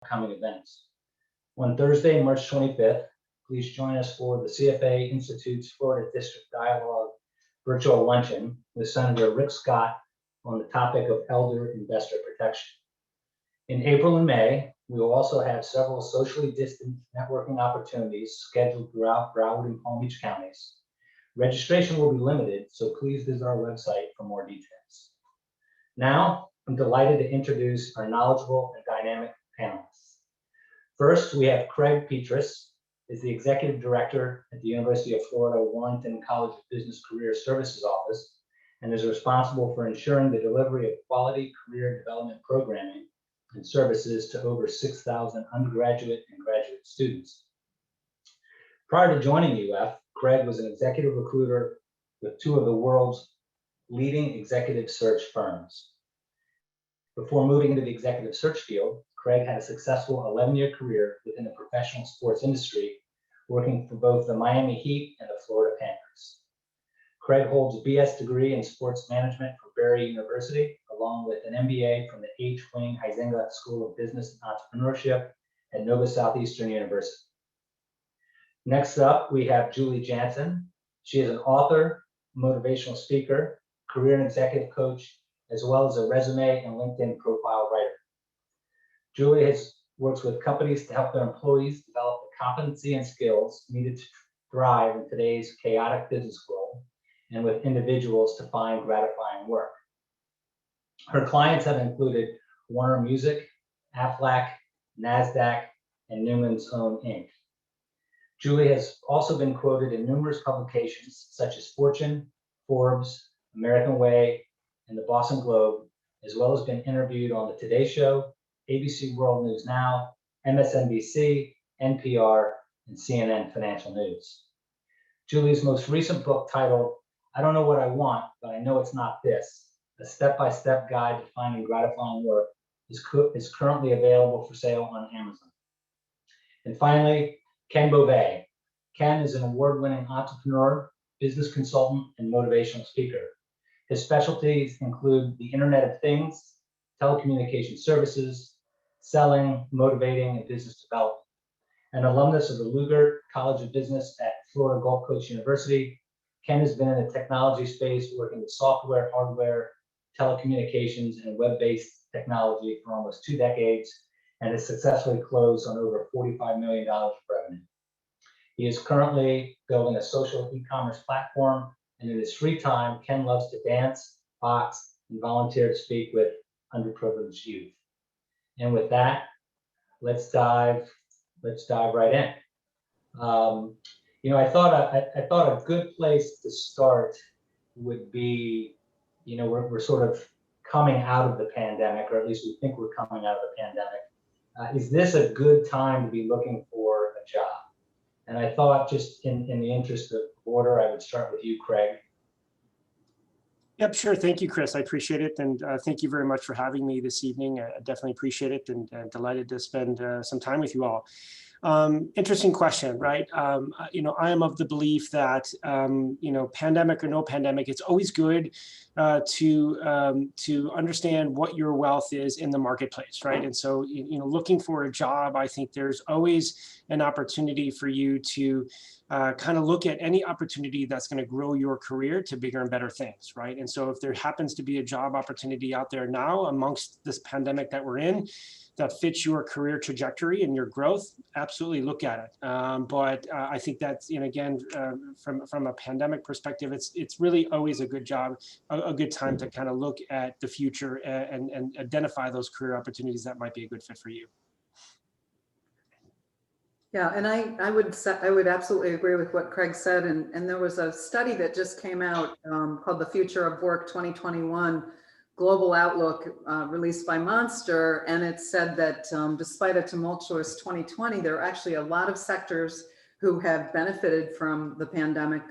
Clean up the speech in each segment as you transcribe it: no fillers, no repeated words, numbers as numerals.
upcoming events. On Thursday, March 25th, please join us for the CFA Institute's Florida District Dialogue virtual luncheon with Senator Rick Scott on the topic of elder investor protection. In April and May, we will also have several socially distant networking opportunities scheduled throughout Broward and Palm Beach counties. Registration will be limited, so please visit our website for more details. Now, I'm delighted to introduce our knowledgeable and dynamic panelists. First, we have Craig Petrus, is the Executive Director at the University of Florida Warrington College of Business Career Services Office, and is responsible for ensuring the delivery of quality career development programming and services to over 6,000 undergraduate and graduate students. Prior to joining UF, Craig was an executive recruiter with two of the world's leading executive search firms. Before moving into the executive search field, Craig had a successful 11-year career within the professional sports industry, working for both the Miami Heat and the Florida Panthers. Craig holds a BS degree in sports management from Barry University, along with an MBA from the H. Wayne Huizenga School of Business and Entrepreneurship at Nova Southeastern University. Next up, we have Julie Jansen. She is an author, motivational speaker, career and executive coach, as well as a resume and LinkedIn profile writer. Julie works with companies to help their employees develop the competency and skills needed to thrive in today's chaotic business world, and with individuals to find gratifying work. Her clients have included Warner Music, Aflac, NASDAQ, and Newman's Own Inc. Julie has also been quoted in numerous publications such as Fortune, Forbes, American Way, and the Boston Globe, as well as been interviewed on the Today Show, ABC World News Now, MSNBC, NPR, and CNN Financial News. Julie's most recent book, titled I Don't Know What I Want, but I Know It's Not This, a step-by-step guide to finding gratifying work, is currently available for sale on Amazon. And finally, Ken Bove. Ken is an award-winning entrepreneur, business consultant, and motivational speaker. His specialties include the Internet of Things, telecommunication services, selling, motivating, and business development. An alumnus of the Lugert College of Business at Florida Gulf Coast University, Ken has been in the technology space working with software, hardware, telecommunications, and web-based technology for almost 2 decades, and has successfully closed on over $45 million of revenue. He is currently building a social e-commerce platform, and in his free time, Ken loves to dance, box, and volunteer to speak with underprivileged youth. And with that, let's dive right in. I thought a good place to start would be, we're sort of coming out of the pandemic, or at least we think we're coming out of the pandemic. Is this a good time to be looking for a job? And I thought, just in the interest of order, I would start with you, Craig. Yep, sure. Thank you, Chris. I appreciate it. And thank you very much for having me this evening. I definitely appreciate it, and delighted to spend some time with you all. Interesting question, right? I am of the belief that, pandemic or no pandemic, it's always good to understand what your wealth is in the marketplace, right? And so, looking for a job, I think there's always an opportunity for you to kind of look at any opportunity that's going to grow your career to bigger and better things, right? And so if there happens to be a job opportunity out there now amongst this pandemic that we're in, that fits your career trajectory and your growth, absolutely look at it. But I think that's, again, from a pandemic perspective, it's really always a good time to kind of look at the future and identify those career opportunities that might be a good fit for you. Yeah, and I would absolutely agree with what Craig said. And there was a study that just came out called The Future of Work 2021 Global Outlook, released by Monster, and it said that despite a tumultuous 2020, there are actually a lot of sectors who have benefited from the pandemic,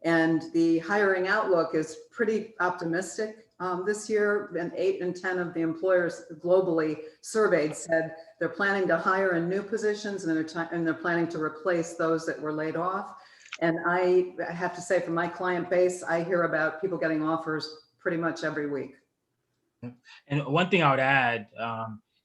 and the hiring outlook is pretty optimistic this year. And 8 in 10 of the employers globally surveyed said they're planning to hire in new positions, and they're planning to replace those that were laid off. And I have to say, from my client base, I hear about people getting offers pretty much every week. And one thing I would add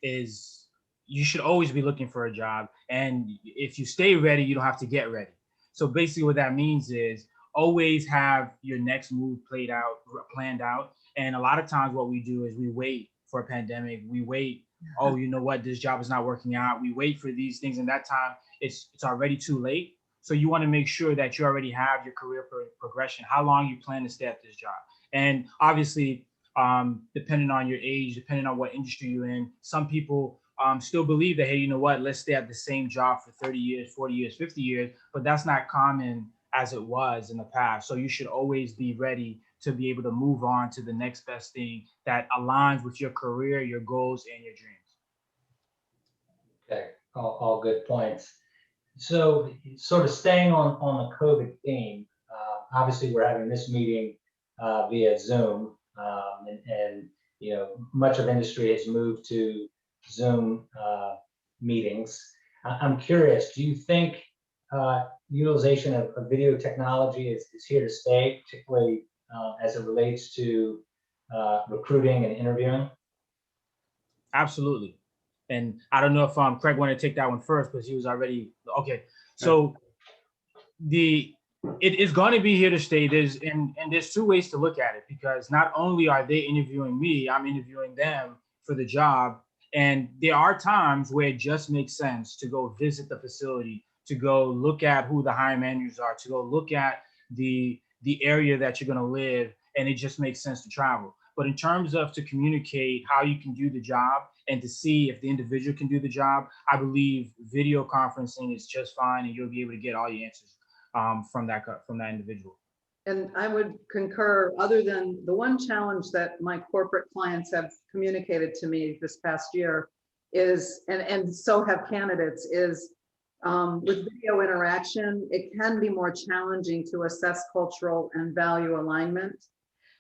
is, you should always be looking for a job. And if you stay ready, you don't have to get ready. So basically what that means is always have your next move planned out. And a lot of times what we do is we wait for a pandemic. We wait, oh, you know what, this job is not working out. We wait for these things, and that time it's already too late. So you want to make sure that you already have your career progression, how long you plan to stay at this job. And obviously, depending on your age, depending on what industry you're in, some people still believe that, hey, you know what, let's stay at the same job for 30 years, 40 years, 50 years, but that's not common as it was in the past. So you should always be ready to be able to move on to the next best thing that aligns with your career, your goals, and your dreams. Okay, all good points. So sort of staying on the COVID theme, obviously we're having this meeting via Zoom, and you know, much of industry has moved to Zoom meetings. I'm curious, do you think utilization of video technology is here to stay, particularly as it relates to recruiting and interviewing? Absolutely. And I don't know if Craig wanted to take that one first, because he was already okay. So it is going to be here to stay. There's two ways to look at it, because not only are they interviewing me, I'm interviewing them for the job. And there are times where it just makes sense to go visit the facility, to go look at who the hiring managers are, to go look at the area that you're going to live, and it just makes sense to travel. But in terms of to communicate how you can do the job and to see if the individual can do the job, I believe video conferencing is just fine, and you'll be able to get all your answers from that individual. And I would concur, other than the one challenge that my corporate clients have communicated to me this past year is, and so have candidates, is with video interaction, it can be more challenging to assess cultural and value alignment.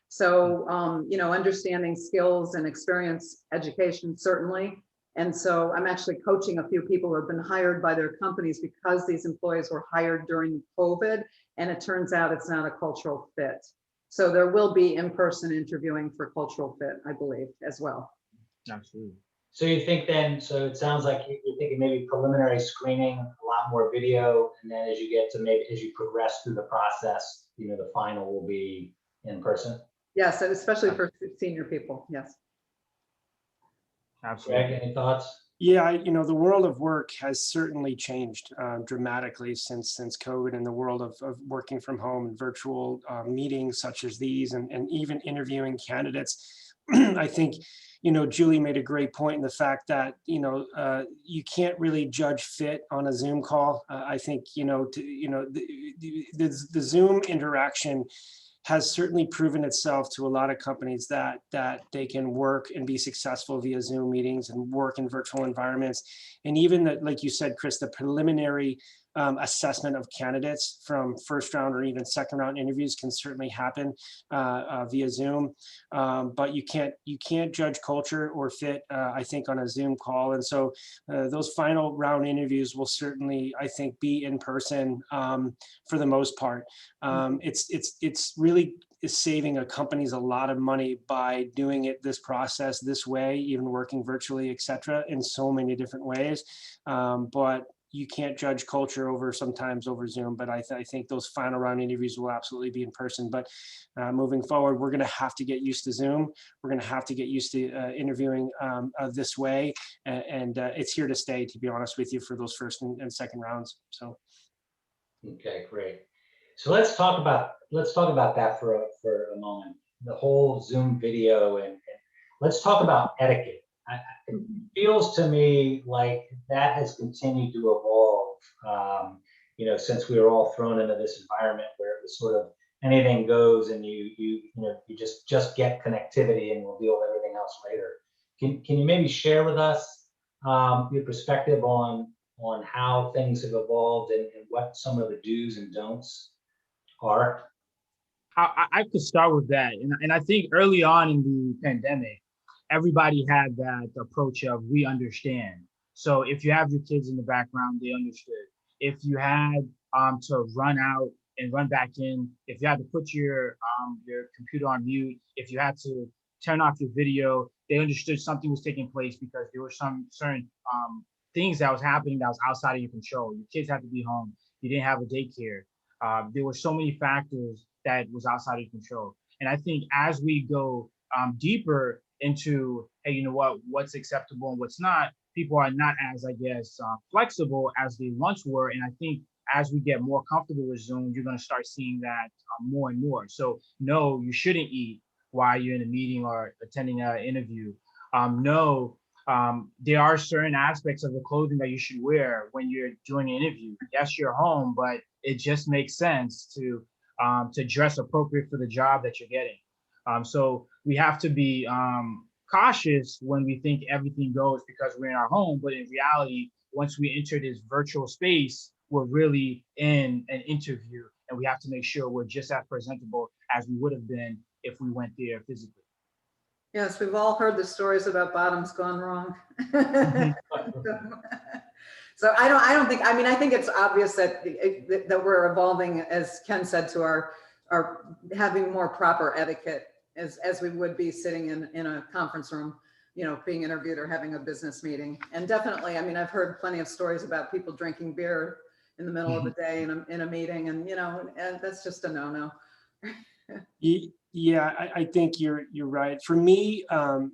So, you know, understanding skills and experience education, certainly. And so I'm actually coaching a few people who have been hired by their companies because these employees were hired during COVID, and it turns out it's not a cultural fit. So there will be in-person interviewing for cultural fit, I believe, as well. Absolutely. So you think then, so it sounds like you're thinking maybe preliminary screening, a lot more video, and then as you get to maybe as you progress through the process, you know, the final will be in person? Yes, and especially for senior people, yes. Absolutely. Greg, any thoughts? Yeah, you know, the world of work has certainly changed dramatically since COVID, and the world of working from home and virtual meetings such as these, and even interviewing candidates. I think, you know, Julie made a great point in the fact that, you know, you can't really judge fit on a Zoom call. I think, you know, the Zoom interaction has certainly proven itself to a lot of companies that they can work and be successful via Zoom meetings and work in virtual environments. And even that, like you said, Chris, the preliminary assessment of candidates from first round or even second round interviews can certainly happen via Zoom. But you can't judge culture or fit, I think, on a Zoom call. And so those final round interviews will certainly, I think, be in person for the most part. It's really is saving a companies a lot of money by doing this process this way, even working virtually, et cetera, in so many different ways. But you can't judge culture sometimes over Zoom, but I think those final round interviews will absolutely be in person. But moving forward, we're going to have to get used to Zoom. We're going to have to get used to interviewing this way, and it's here to stay, to be honest with you, for those first and second rounds. So. Okay, great. So let's talk about that for a moment. The whole Zoom video, and let's talk about etiquette. It feels to me like that has continued to evolve, you know, since we were all thrown into this environment where it was sort of anything goes, and you just get connectivity, and we'll deal with everything else later. Can you maybe share with us your perspective on how things have evolved and what some of the do's and don'ts are? I could start with that, and I think early on in the pandemic, everybody had that approach of we understand. So if you have your kids in the background, they understood. If you had to run out and run back in, if you had to put your computer on mute, if you had to turn off your video, they understood something was taking place because there were some certain things that was happening that was outside of your control. Your kids had to be home. You didn't have a daycare. There were so many factors that was outside of your control. And I think as we go deeper into, hey, you know what, what's acceptable and what's not, people are not as, I guess, flexible as they once were. And I think as we get more comfortable with Zoom, you're going to start seeing that more and more. So no, you shouldn't eat while you're in a meeting or attending an interview. No, there are certain aspects of the clothing that you should wear when you're doing an interview. Yes, you're home, but it just makes sense to dress appropriate for the job that you're getting. So we have to be cautious when we think everything goes because we're in our home, but in reality, once we enter this virtual space, we're really in an interview, and we have to make sure we're just as presentable as we would have been if we went there physically. Yes, we've all heard the stories about bottoms gone wrong. So I don't think, I mean, I think it's obvious that we're evolving, as Ken said, to our having more proper etiquette as we would be sitting in a conference room, you know, being interviewed or having a business meeting. And definitely, I mean, I've heard plenty of stories about people drinking beer in the middle of the day in a meeting, and, you know, and that's just a no-no. Yeah, I think you're right. For me,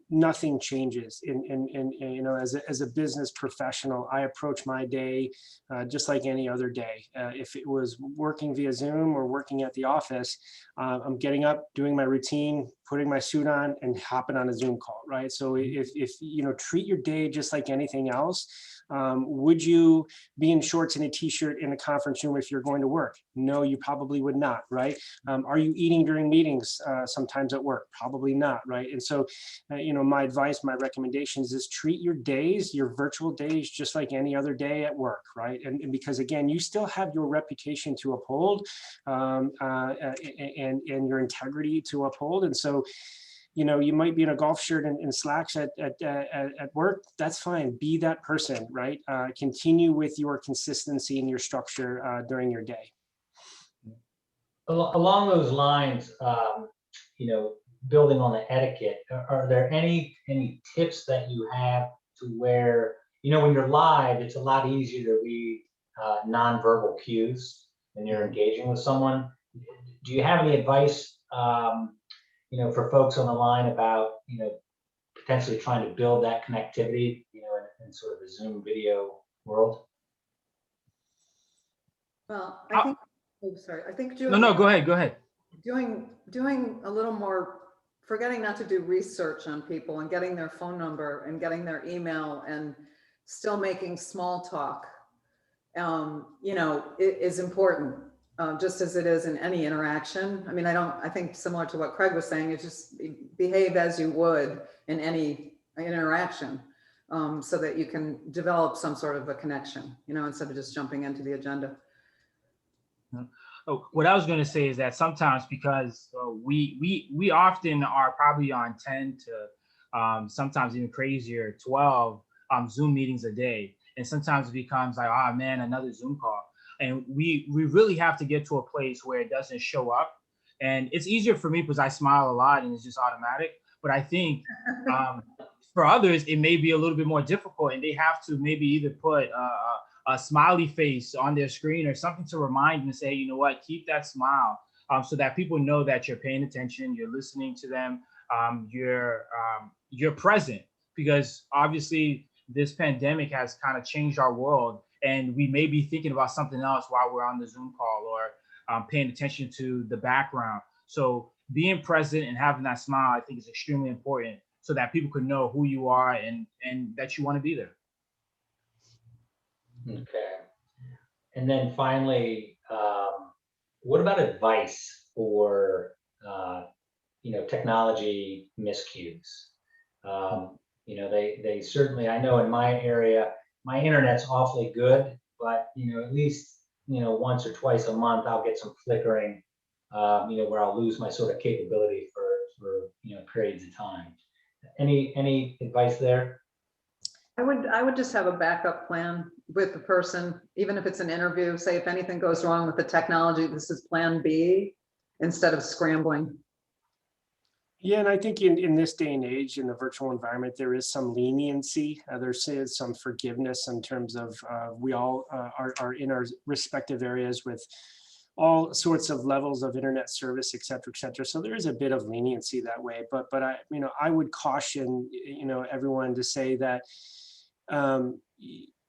nothing changes. In you know, as a business professional, I approach my day just like any other day. If it was working via Zoom or working at the office, I'm getting up, doing my routine, putting my suit on, and hopping on a Zoom call, right? So if you know, treat your day just like anything else. Would you be in shorts and a t-shirt in a conference room if you're going to work? No, you probably would not, right? Are you eating during meetings sometimes at work? Probably not, right? And so, you know, my advice, my recommendations is treat your days, your virtual days, just like any other day at work, right? And because again, you still have your reputation to uphold and your integrity to uphold. And so, you know, you might be in a golf shirt and slacks at work. That's fine. Be that person, right? Continue with your consistency and your structure during your day. Along those lines, you know, building on the etiquette, are there any tips that you have to where, you know, when you're live, it's a lot easier to read nonverbal cues when you're engaging with someone. Do you have any advice, you know, for folks on the line about, you know, potentially trying to build that connectivity, you know, in sort of the Zoom video world? Well, I think, oh, sorry, I think No, go ahead. Doing a little more, forgetting not to do research on people and getting their phone number and getting their email and still making small talk, you know, is important. Just as it is in any interaction. I mean, I think similar to what Craig was saying, it's just behave as you would in any interaction, so that you can develop some sort of a connection, you know, instead of just jumping into the agenda. Oh, what I was going to say is that sometimes because we often are probably on 10 to sometimes even crazier 12 Zoom meetings a day. And sometimes it becomes like, oh man, another Zoom call. And we really have to get to a place where it doesn't show up. And it's easier for me because I smile a lot and it's just automatic. But I think for others, it may be a little bit more difficult, and they have to maybe either put a smiley face on their screen or something to remind them and say, you know what, keep that smile, so that people know that you're paying attention, you're listening to them, you're present, because obviously this pandemic has kind of changed our world, and we may be thinking about something else while we're on the Zoom call, or paying attention to the background. So being present and having that smile, I think, is extremely important, so that people can know who you are and that you want to be there. Okay. And then finally, what about advice for, you know, technology miscues? You know, they certainly, I know in my area, my internet's awfully good, but, you know, at least, you know, once or twice a month, I'll get some flickering, you know, where I'll lose my sort of capability for, you know, periods of time. Any advice there? I would just have a backup plan with the person, even if it's an interview. Say if anything goes wrong with the technology, this is plan B, instead of scrambling. Yeah, and I think in this day and age, in the virtual environment, there is some leniency. There's some forgiveness in terms of we all are in our respective areas with all sorts of levels of internet service, et cetera, et cetera. So there is a bit of leniency that way. But I, I would caution, everyone to say that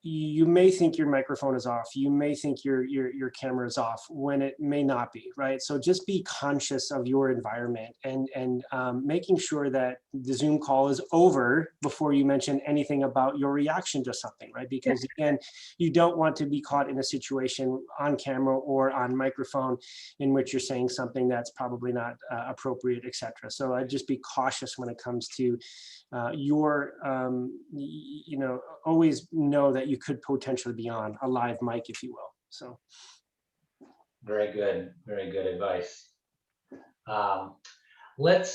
you may think your microphone is off, you may think your camera is off when it may not be, right? So just be conscious of your environment and making sure that the Zoom call is over before you mention anything about your reaction to something, right? Because again, you don't want to be caught in a situation on camera or on microphone in which you're saying something that's probably not appropriate, etc. So I'd just be cautious when it comes to always know that you could potentially be on a live mic, if you will. So very good advice. Let's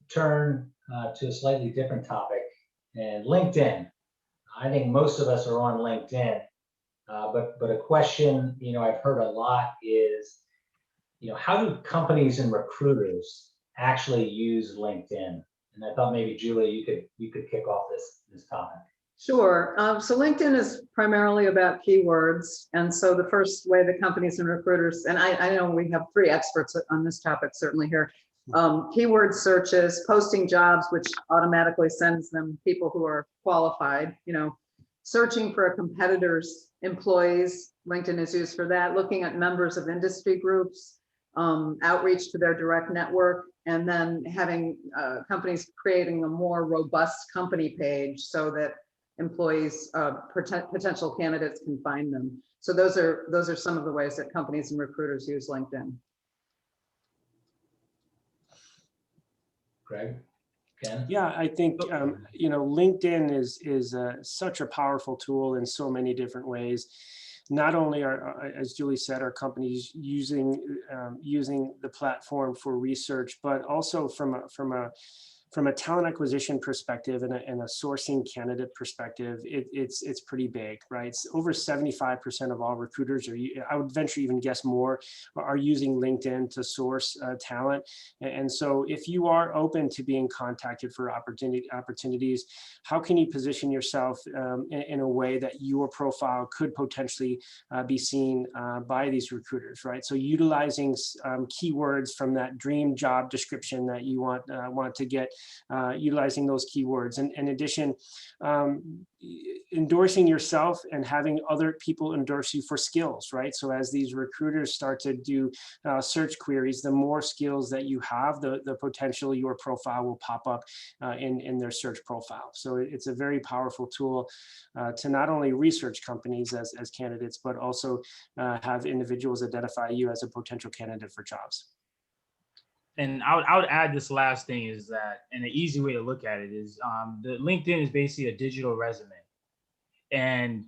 turn to a slightly different topic, and LinkedIn. I think most of us are on LinkedIn, but a question I've heard a lot is, how do companies and recruiters actually use LinkedIn? And I thought maybe Julie, you could kick off this topic. Sure. So LinkedIn is primarily about keywords. And so the first way the companies and recruiters, and I know we have 3 experts on this topic certainly here, keyword searches, posting jobs, which automatically sends them people who are qualified, searching for a competitor's employees. LinkedIn is used for that, looking at members of industry groups, outreach to their direct network, and then having companies creating a more robust company page so that employees, potential candidates can find them. So those are some of the ways that companies and recruiters use LinkedIn. Greg, Ken? Yeah, I think LinkedIn is such a powerful tool in so many different ways. Not only are, as Julie said, are companies using the platform for research, but also from a talent acquisition perspective and a sourcing candidate perspective, it's pretty big, right? It's over 75% of all recruiters, I would venture even guess more, are using LinkedIn to source talent. And so if you are open to being contacted for opportunities, how can you position yourself in a way that your profile could potentially be seen by these recruiters, right? So utilizing keywords from that dream job description that you want to get, utilizing those keywords, and in addition, endorsing yourself and having other people endorse you for skills, right? So as these recruiters start to do search queries, the more skills that you have, the potential your profile will pop up in their search profile. So it's a very powerful tool to not only research companies as candidates, but also have individuals identify you as a potential candidate for jobs. And I would add this last thing is that, and an easy way to look at it is the LinkedIn is basically a digital resume. And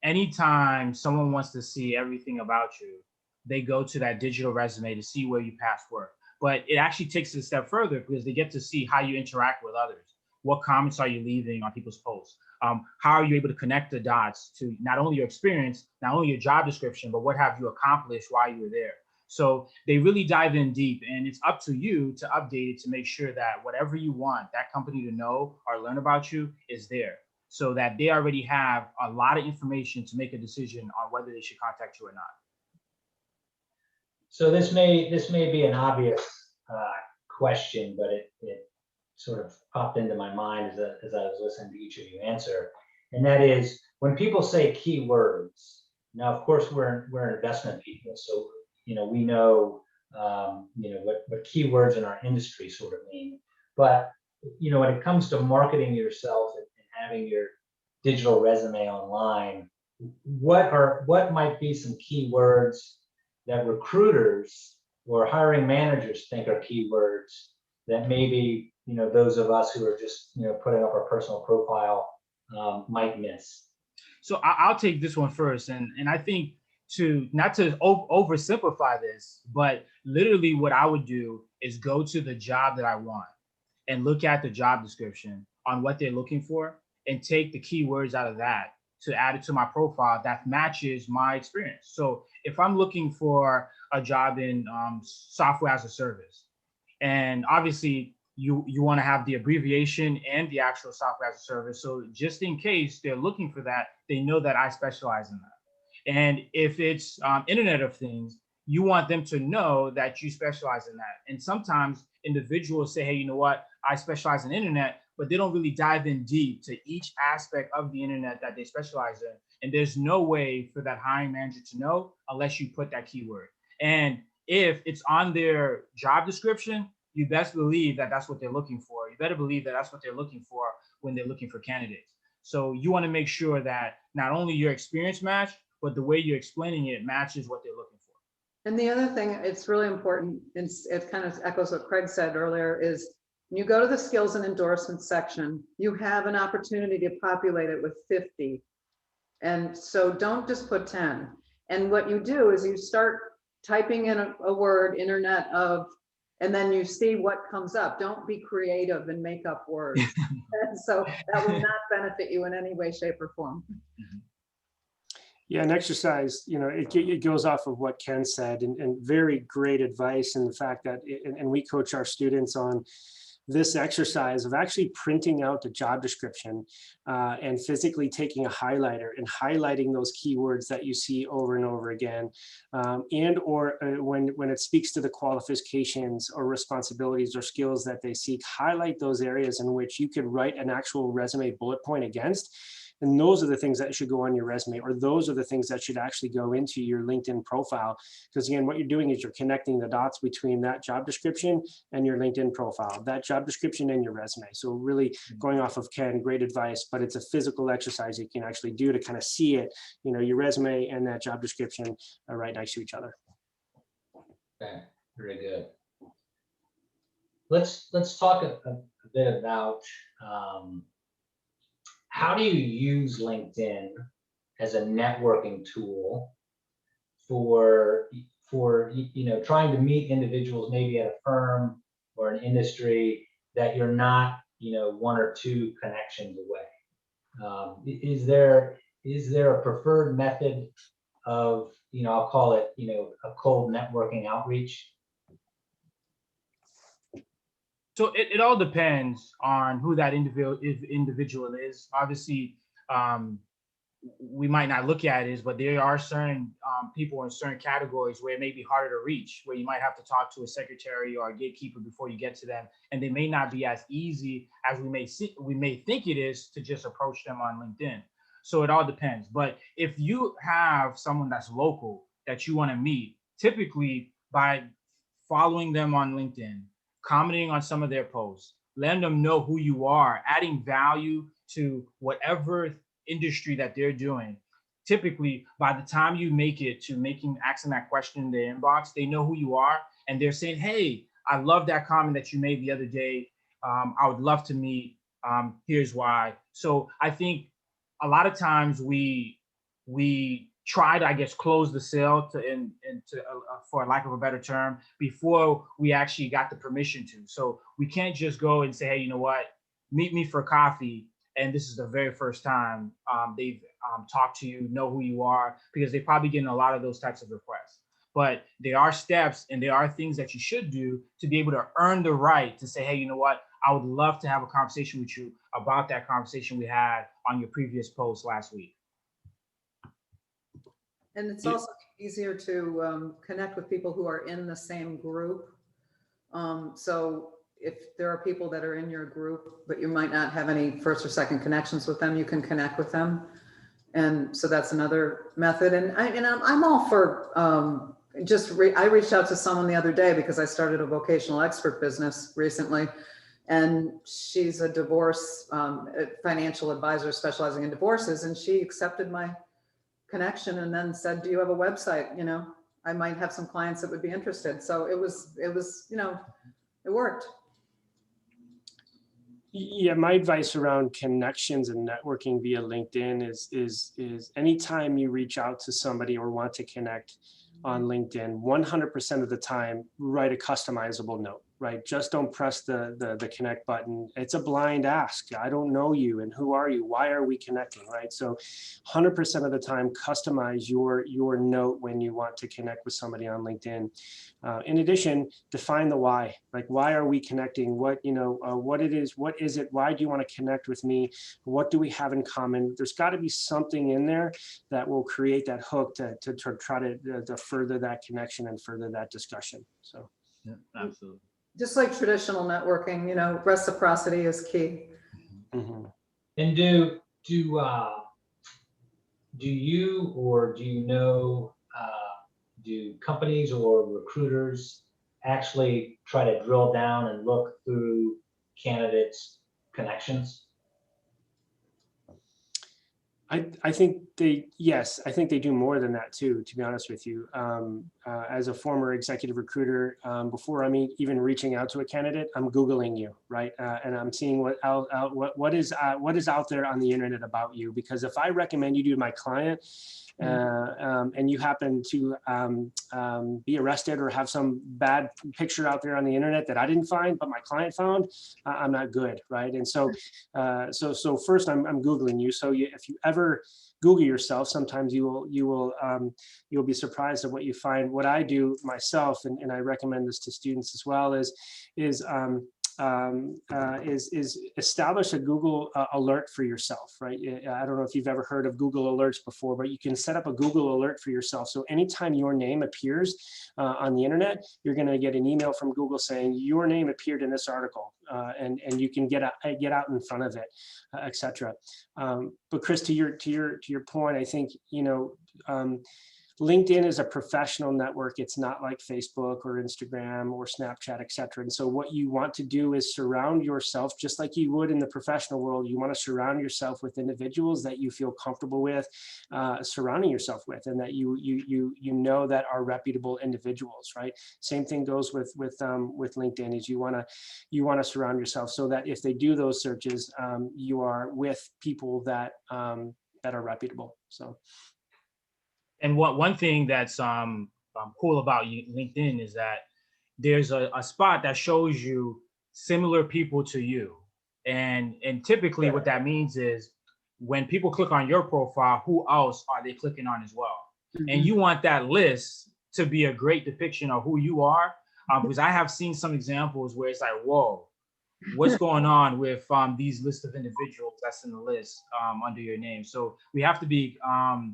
anytime someone wants to see everything about you, they go to that digital resume to see where you past work. But it actually takes it a step further because they get to see how you interact with others. What comments are you leaving on people's posts? How are you able to connect the dots to not only your experience, not only your job description, but what have you accomplished while you were there? So they really dive in deep, and it's up to you to update it to make sure that whatever you want that company to know or learn about you is there, so that they already have a lot of information to make a decision on whether they should contact you or not. So this may be an obvious question, but it sort of popped into my mind as I was listening to each of you answer, and that is when people say keywords. Now, of course, we're investment people, so we know what keywords in our industry sort of mean. But when it comes to marketing yourself and having your digital resume online, what might be some keywords that recruiters or hiring managers think are keywords that maybe those of us who are just putting up our personal profile might miss? So I'll take this one first, and I think not to oversimplify this, but literally what I would do is go to the job that I want and look at the job description on what they're looking for and take the keywords out of that to add it to my profile that matches my experience. So if I'm looking for a job in software as a service, And obviously you want to have the abbreviation and the actual software as a service. So just in case they're looking for that, they know that I specialize in that. And if it's Internet of Things, you want them to know that you specialize in that. And sometimes individuals say, hey, you know what, I specialize in internet, but they don't really dive in deep to each aspect of the internet that they specialize in. And there's no way for that hiring manager to know unless you put that keyword. And if it's on their job description, you best believe that that's what they're looking for. You better believe that that's what they're looking for when they're looking for candidates. So you want to make sure that not only your experience match, but the way you're explaining it matches what they're looking for. And the other thing, it's really important, and it kind of echoes what Craig said earlier, is when you go to the skills and endorsements section, you have an opportunity to populate it with 50. And so don't just put 10. And what you do is you start typing in a word, internet of, and then you see what comes up. Don't be creative and make up words. And so that will not benefit you in any way, shape, or form. Yeah, an exercise, it goes off of what Ken said, and very great advice, and the fact that, and we coach our students on this exercise of actually printing out the job description and physically taking a highlighter and highlighting those keywords that you see over and over again, or when it speaks to the qualifications or responsibilities or skills that they seek, highlight those areas in which you could write an actual resume bullet point against. And those are the things that should go on your resume, or those are the things that should actually go into your LinkedIn profile. Because again, what you're doing is you're connecting the dots between that job description and your LinkedIn profile, that job description and your resume. So really going off of Ken, great advice, but it's a physical exercise you can actually do to kind of see it, your resume and that job description are right next to each other. Okay, very good. Let's talk a bit about how do you use LinkedIn as a networking tool for trying to meet individuals maybe at a firm or an industry that you're not one or two connections away? Is there a preferred method of I'll call it a cold networking outreach? So it all depends on who that individual is. Obviously, we might not look at it, but there are certain people in certain categories where it may be harder to reach, where you might have to talk to a secretary or a gatekeeper before you get to them, and they may not be as easy as we may think it is to just approach them on LinkedIn. So it all depends. But if you have someone that's local that you want to meet, typically by following them on LinkedIn, commenting on some of their posts, letting them know who you are, adding value to whatever industry that they're doing. Typically, by the time you make it to asking that question in their inbox, they know who you are, and they're saying, hey, I love that comment that you made the other day. I would love to meet. Here's why. So I think a lot of times we try to, I guess, close the sale for lack of a better term, before we actually got the permission to. So we can't just go and say, hey, you know what, meet me for coffee, and this is the very first time they've talked to you, know who you are, because they're probably getting a lot of those types of requests. But there are steps and there are things that you should do to be able to earn the right to say, hey, you know what, I would love to have a conversation with you about that conversation we had on your previous post last week. And it's also easier to connect with people who are in the same group. So if there are people that are in your group, but you might not have any first or second connections with them, you can connect with them. And so that's another method. And I'm all for I reached out to someone the other day because I started a vocational expert business recently. And she's a divorce financial advisor specializing in divorces. And she accepted my connection and then said, do you have a website? I might have some clients that would be interested. So it was, it worked. Yeah, my advice around connections and networking via LinkedIn is anytime you reach out to somebody or want to connect on LinkedIn, 100% of the time, write a customizable note. right? Just don't press the connect button. It's a blind ask. I don't know you, and who are you? Why are we connecting, right? So 100% of the time, customize your note when you want to connect with somebody on LinkedIn. In addition, define the why. Like, why are we connecting? What is it? Why do you want to connect with me? What do we have in common? There's got to be something in there that will create that hook to try to further that connection and further that discussion. So, Yeah, absolutely. Just like traditional networking, reciprocity is key. mm-hmm. And do you, or do you know, do companies or recruiters actually try to drill down and look through candidates' connections? I think I think they do more than that too, to be honest with you. As a former executive recruiter, before I'm even reaching out to a candidate, I'm Googling you, right? And I'm seeing what is out there on the internet about you. Because if I recommend you to my client, and you happen to be arrested or have some bad picture out there on the internet that I didn't find, but my client found, I'm not good, right? And so, so first I'm Googling you. So if you ever Google yourself, sometimes you'll be surprised at what you find. What I do myself, and I recommend this to students as well, is establish a Google alert for yourself, right? I don't know if you've ever heard of Google Alerts before, but you can set up a Google alert for yourself. So anytime your name appears on the internet, you're going to get an email from Google saying your name appeared in this article, and you can get out in front of it, etc. But Chris, to your point, I think LinkedIn is a professional network. It's not like Facebook or Instagram or Snapchat, et cetera. And so what you want to do is surround yourself, just like you would in the professional world. You want to surround yourself with individuals that you feel comfortable with surrounding yourself with, and that you know that are reputable individuals, right? Same thing goes with LinkedIn. Is you want to surround yourself so that if they do those searches, you are with people that are reputable. So. And one thing that's cool about LinkedIn is that there's a spot that shows you similar people to you, and typically what that means is when people click on your profile, who else are they clicking on as well? Mm-hmm. And you want that list to be a great depiction of who you are, because I have seen some examples where it's like, whoa, what's going on with these list of individuals that's in the list under your name? So we have to be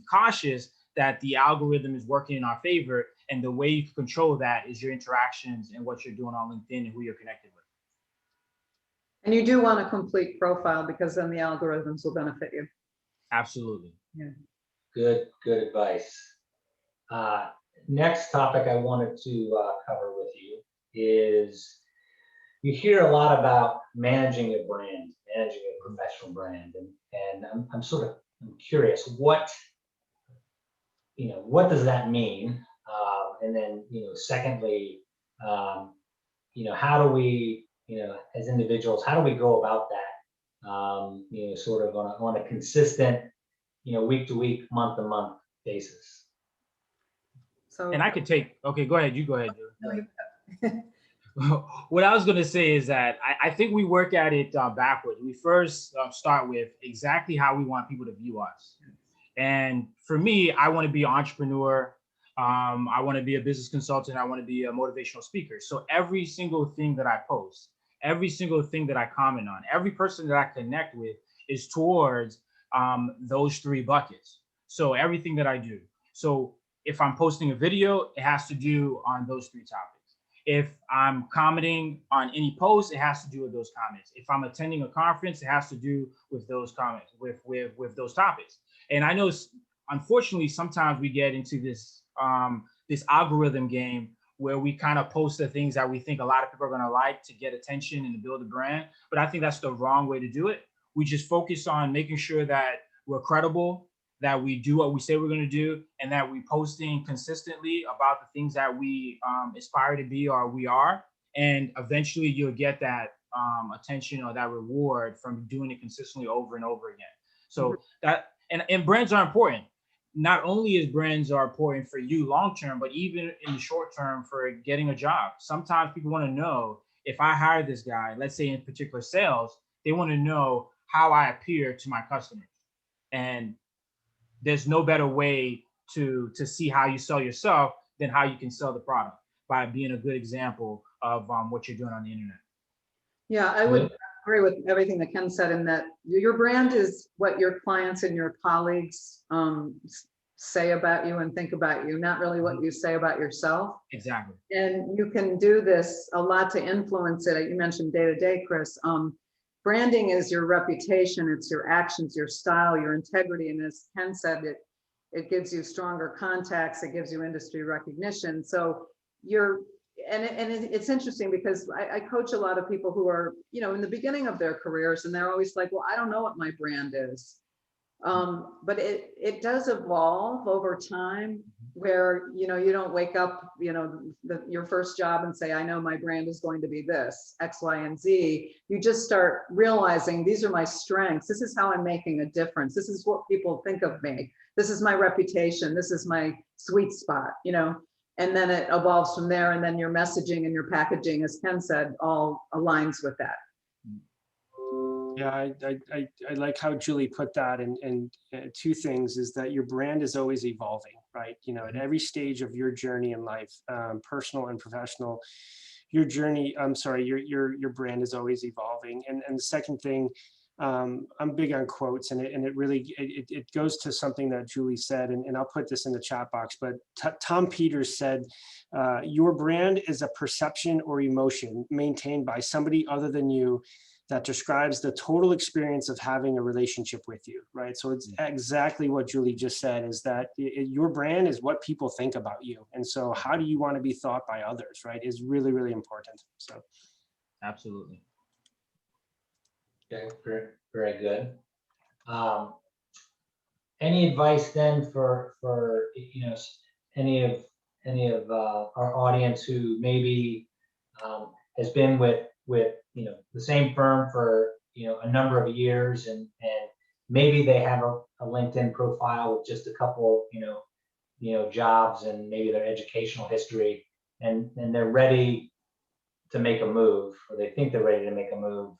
cautious that the algorithm is working in our favor, and the way you can control that is your interactions and what you're doing on LinkedIn and who you're connected with. And you do want a complete profile, because then the algorithms will benefit you. Absolutely. Yeah. Good advice. Next topic I wanted to cover with you is, you hear a lot about managing a brand, managing a professional brand, and I'm curious, what does that mean? And then, secondly, how do we, as individuals, how do we go about that, sort of on a consistent, week to week, month to month basis? So, and I could take, okay, go ahead. You go ahead. What I was going to say is that I think we work at it backwards. We first start with exactly how we want people to view us. And for me, I want to be an entrepreneur. I want to be a business consultant. I want to be a motivational speaker. So every single thing that I post, every single thing that I comment on, every person that I connect with is towards those three buckets. So everything that I do. So if I'm posting a video, it has to do on those three topics. If I'm commenting on any post, it has to do with those comments. If I'm attending a conference, it has to do with those comments, with those topics. And I know, unfortunately, sometimes we get into this this algorithm game where we kind of post the things that we think a lot of people are going to like to get attention and to build a brand. But I think that's the wrong way to do it. We just focus on making sure that we're credible, that we do what we say we're going to do, and that we posting consistently about the things that we aspire to be or we are. And eventually you'll get that attention or that reward from doing it consistently over and over again. So that, and brands are important. Not only is brands are important for you long term, but even in the short term for getting a job. Sometimes people want to know if I hire this guy, let's say in particular sales, they want to know how I appear to my customers. And there's no better way to see how you sell yourself than how you can sell the product, by being a good example of what you're doing on the internet. Yeah, I would agree with everything that Ken said, in that your brand is what your clients and your colleagues say about you and think about you, not really what you say about yourself. Exactly. And you can do this a lot to influence it. You mentioned day-to-day, Chris. Branding is your reputation, it's your actions, your style, your integrity. And as Ken said, it gives you stronger contacts, it gives you industry recognition. So it's interesting because I coach a lot of people who are, in the beginning of their careers, and they're always like, well, I don't know what my brand is. But it does evolve over time, where, you don't wake up, your first job and say, I know my brand is going to be this, X, Y, and Z. You just start realizing these are my strengths. This is how I'm making a difference. This is what people think of me. This is my reputation. This is my sweet spot, and then it evolves from there. And then your messaging and your packaging, as Ken said, all aligns with that. Yeah, I like how Julie put that, and two things is that your brand is always evolving, right? At every stage of your journey in life, personal and professional, your brand is always evolving. And the second thing, I'm big on quotes, and it really goes to something that Julie said, and I'll put this in the chat box, but Tom Peters said, your brand is a perception or emotion maintained by somebody other than you that describes the total experience of having a relationship with you, right? So it's exactly what Julie just said, is that your brand is what people think about you. And so how do you want to be thought by others, right, is really, really important. So. Absolutely. Okay, very good. Any advice then for any of our audience who maybe has been with the same firm for a number of years, and maybe they have a LinkedIn profile with just a couple jobs and maybe their educational history, and they're ready to make a move, or they think they're ready to make a move.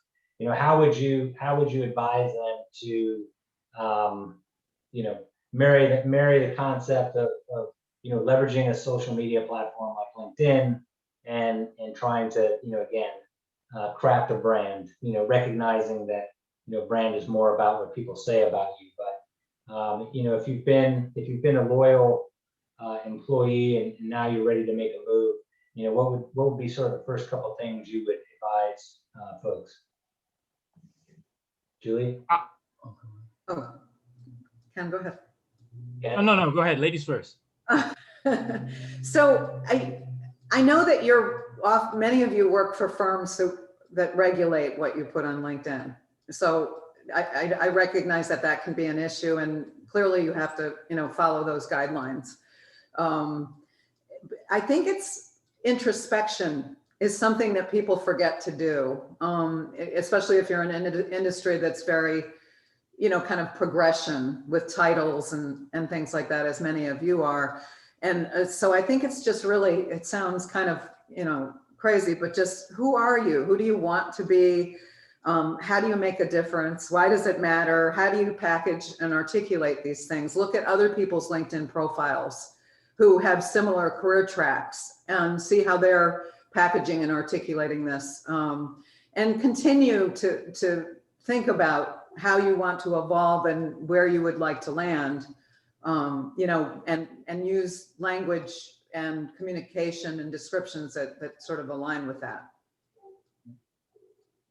How would you advise them to marry the concept of leveraging a social media platform like LinkedIn and trying to again craft a brand, recognizing that brand is more about what people say about you. But if you've been a loyal employee and now you're ready to make a move, what would be sort of the first couple of things you would advise folks? Julie? Oh, Ken, go ahead. Yeah. No, go ahead, ladies first. So I know that many of you work for firms that regulate what you put on LinkedIn. So I recognize that can be an issue, and clearly you have to follow those guidelines. I think introspection is something that people forget to do, especially if you're in an industry that's very kind of progression with titles and things like that, as many of you are. And so I think it's just really, it sounds kind of, crazy, but just who are you? Who do you want to be? How do you make a difference? Why does it matter? How do you package and articulate these things? Look at other people's LinkedIn profiles who have similar career tracks and see how they're packaging and articulating this. And continue to think about how you want to evolve and where you would like to land, and use language and communication and descriptions that sort of align with that.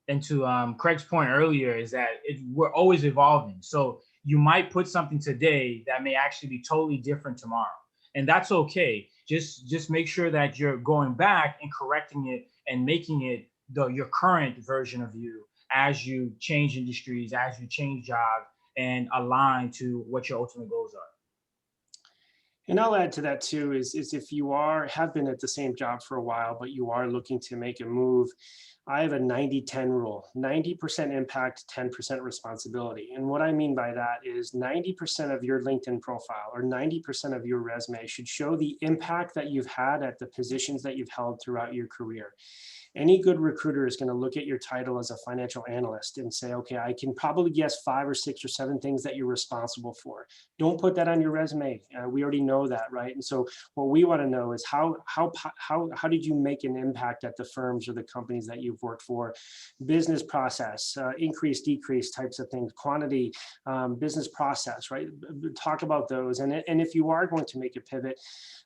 And to Craig's point earlier is that we're always evolving. So you might put something today that may actually be totally different tomorrow. And that's okay. Just make sure that you're going back and correcting it and making it your current version of you as you change industries, as you change jobs, and align to what your ultimate goals are. And I'll add to that too, is if you have been at the same job for a while, but you are looking to make a move, I have a 90-10 rule, 90% impact, 10% responsibility. And what I mean by that is 90% of your LinkedIn profile or 90% of your resume should show the impact that you've had at the positions that you've held throughout your career. Any good recruiter is going to look at your title as a financial analyst and say, okay, I can probably guess 5 or 6 or 7 things that you're responsible for. Don't put that on your resume. We already know that, right? And so what we want to know is how did you make an impact at the firms or the companies that you've worked for? Business process, increase, decrease types of things, quantity, business process, right? Talk about those. And if you are going to make a pivot,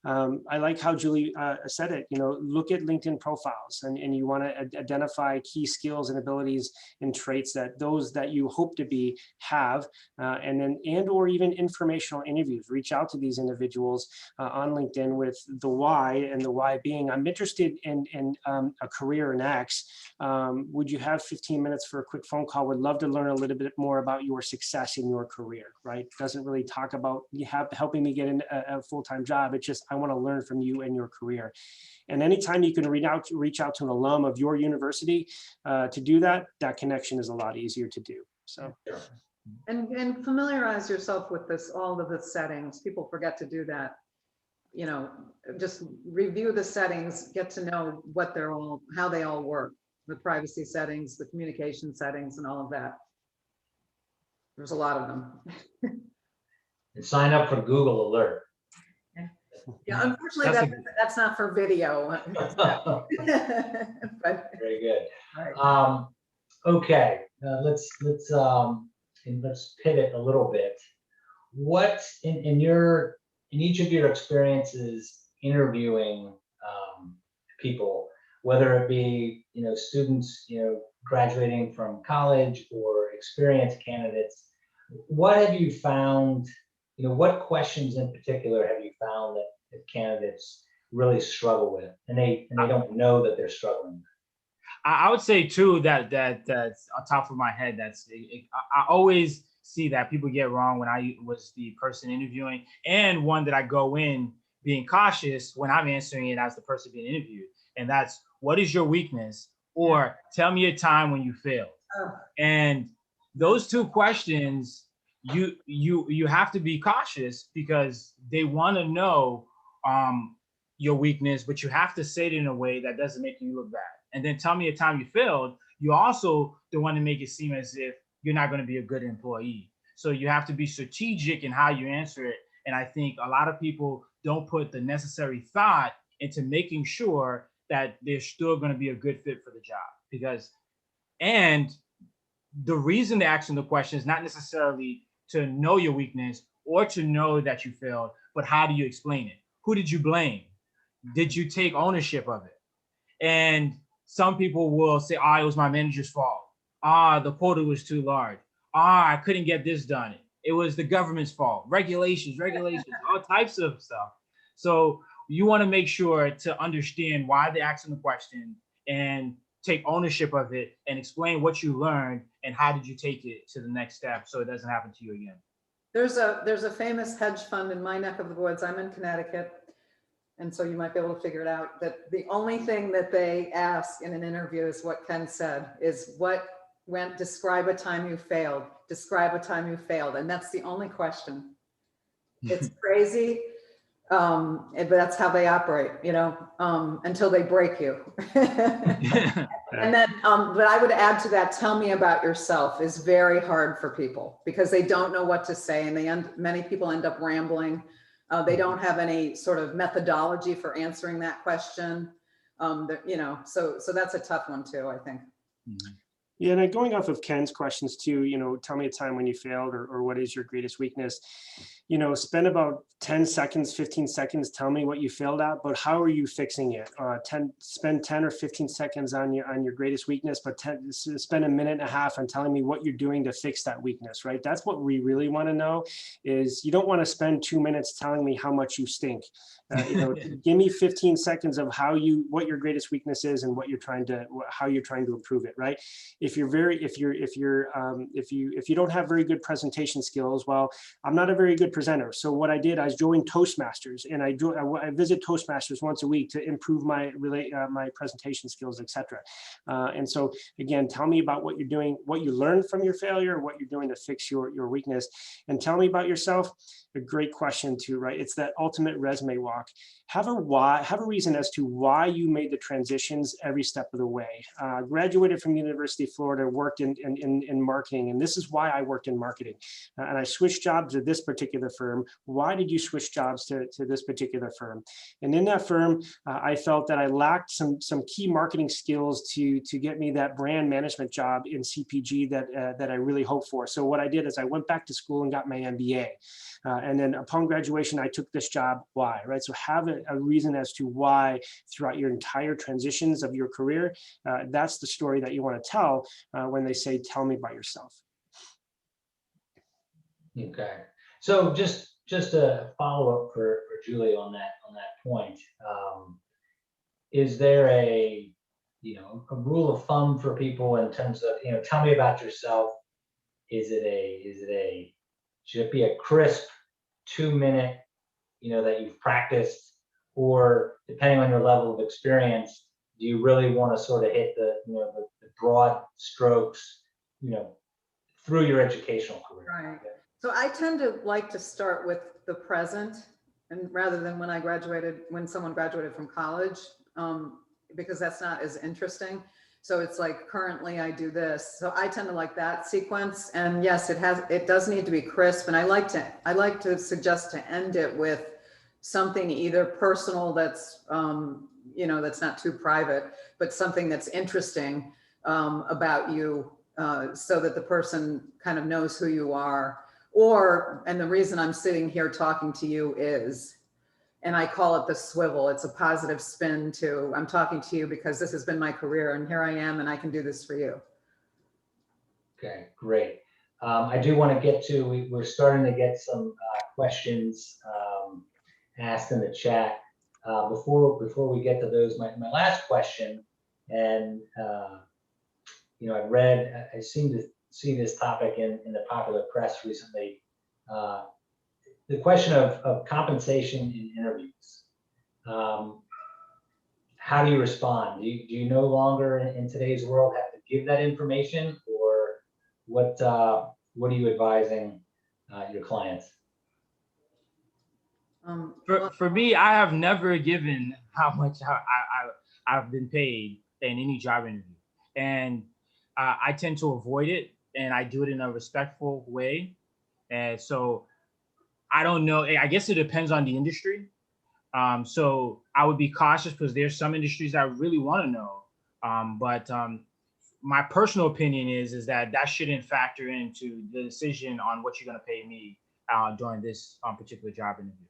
I like how Julie said it, look at LinkedIn profiles and you want to identify key skills and abilities and traits that those that you hope to be have, or even informational interviews. Reach out to these individuals on LinkedIn with the why, and the why being, I'm interested in a career in X. Would you have 15 minutes for a quick phone call? Would love to learn a little bit more about your success in your career, right? Doesn't really talk about helping me get a full-time job. It's just, I want to learn from you and your career. And anytime you can reach out to an alum of your university to do that, that connection is a lot easier to do. So. And familiarize yourself with all of the settings. People forget to do that. Just review the settings, get to know how they all work, the privacy settings, the communication settings, and all of that. There's a lot of them. And sign up for Google Alert. Yeah, unfortunately, that's not for video. But, very good. right. Okay, let's pivot a little bit. What in each of your experiences interviewing people, whether it be students graduating from college or experienced candidates, what have you found? What questions in particular have you found that candidates really struggle with, and they don't know that they're struggling? I would say too that's on top of my head. I always see that people get wrong when I was the person interviewing, and one that I go in being cautious when I'm answering it as the person being interviewed. And that's, what is your weakness? Or tell me a time when you failed. Oh. And those two questions, you have to be cautious because they want to know your weakness, but you have to say it in a way that doesn't make you look bad. And then tell me a time you failed. You also don't want to make it seem as if you're not going to be a good employee. So you have to be strategic in how you answer it. And I think a lot of people don't put the necessary thought into making sure that they're still going to be a good fit for the job. And the reason they're asking the question is not necessarily to know your weakness or to know that you failed, but how do you explain it? Who did you blame? Did you take ownership of it? And some people will say, it was my manager's fault. The quota was too large. I couldn't get this done. It was the government's fault. Regulations, all types of stuff. So you want to make sure to understand why they're asking the question and take ownership of it and explain what you learned and how did you take it to the next step so it doesn't happen to you again. There's a famous hedge fund in my neck of the woods. I'm in Connecticut, and so you might be able to figure it out, that the only thing that they ask in an interview is what Ken said, is describe a time you failed, describe a time you failed. And that's the only question. It's crazy, but that's how they operate, until they break you. And then, but I would add to that, tell me about yourself is very hard for people because they don't know what to say, and many people end up rambling. They don't have any sort of methodology for answering that question. So that's a tough one too, I think. Yeah, and going off of Ken's questions too, tell me a time when you failed or what is your greatest weakness. Spend about 10 seconds, 15 seconds, tell me what you failed at, but how are you fixing it? Spend 10 or 15 seconds on your greatest weakness, but spend a minute and a half on telling me what you're doing to fix that weakness, right? That's what we really want to know. Is you don't want to spend 2 minutes telling me how much you stink. Give me 15 seconds of what your greatest weakness is and how you're trying to improve it, right? you don't have very good presentation skills, well, I'm not a very good presenter. So what I did, I joined Toastmasters, and I visit Toastmasters once a week to improve my presentation skills, etc. And so again, tell me about what you're doing, what you learned from your failure, what you're doing to fix your weakness, and tell me about yourself. A great question too, right? It's that ultimate resume walk. Have a reason as to why you made the transitions every step of the way. Graduated from University of Florida, worked in marketing, and this is why I worked in marketing. And I switched jobs to this particular firm. Why did you switch jobs to this particular firm? And in that firm, I felt that I lacked some key marketing skills to get me that brand management job in CPG that I really hoped for. So what I did is I went back to school and got my MBA. And then upon graduation, I took this job. Why, right? So have a reason as to why throughout your entire transitions of your career. That's the story that you want to tell when they say, tell me about yourself. Okay. So just a follow-up for Julie on that point. Is there a rule of thumb for people in terms of, tell me about yourself? Should it be a crisp 2-minute, that you've practiced, or depending on your level of experience, do you really want to sort of hit the broad strokes, through your educational career? Right. So I tend to like to start with the present, and rather than when someone graduated from college, because that's not as interesting. So it's like, currently I do this. So I tend to like that sequence. And yes, it does need to be crisp. And I like to suggest to end it with something either personal that's, that's not too private, but something that's interesting about you, so that the person kind of knows who you are. And the reason I'm sitting here talking to you is, and I call it the swivel. It's a positive spin to, I'm talking to you because this has been my career and here I am and I can do this for you. Okay, great. I do want to get to, we're starting to get some questions asked in the chat. Before we get to those, my last question, and I seem to see this topic in the popular press recently. The question of compensation in interviews. How do you respond? Do you no longer in today's world have to give that information, or what are you advising your clients? For me, I have never given how much I've been paid in any job interview, and I tend to avoid it, and I do it in a respectful way. And so I don't know. I guess it depends on the industry. So I would be cautious because there's some industries I really want to know. But my personal opinion is that shouldn't factor into the decision on what you're going to pay me during this particular job interview.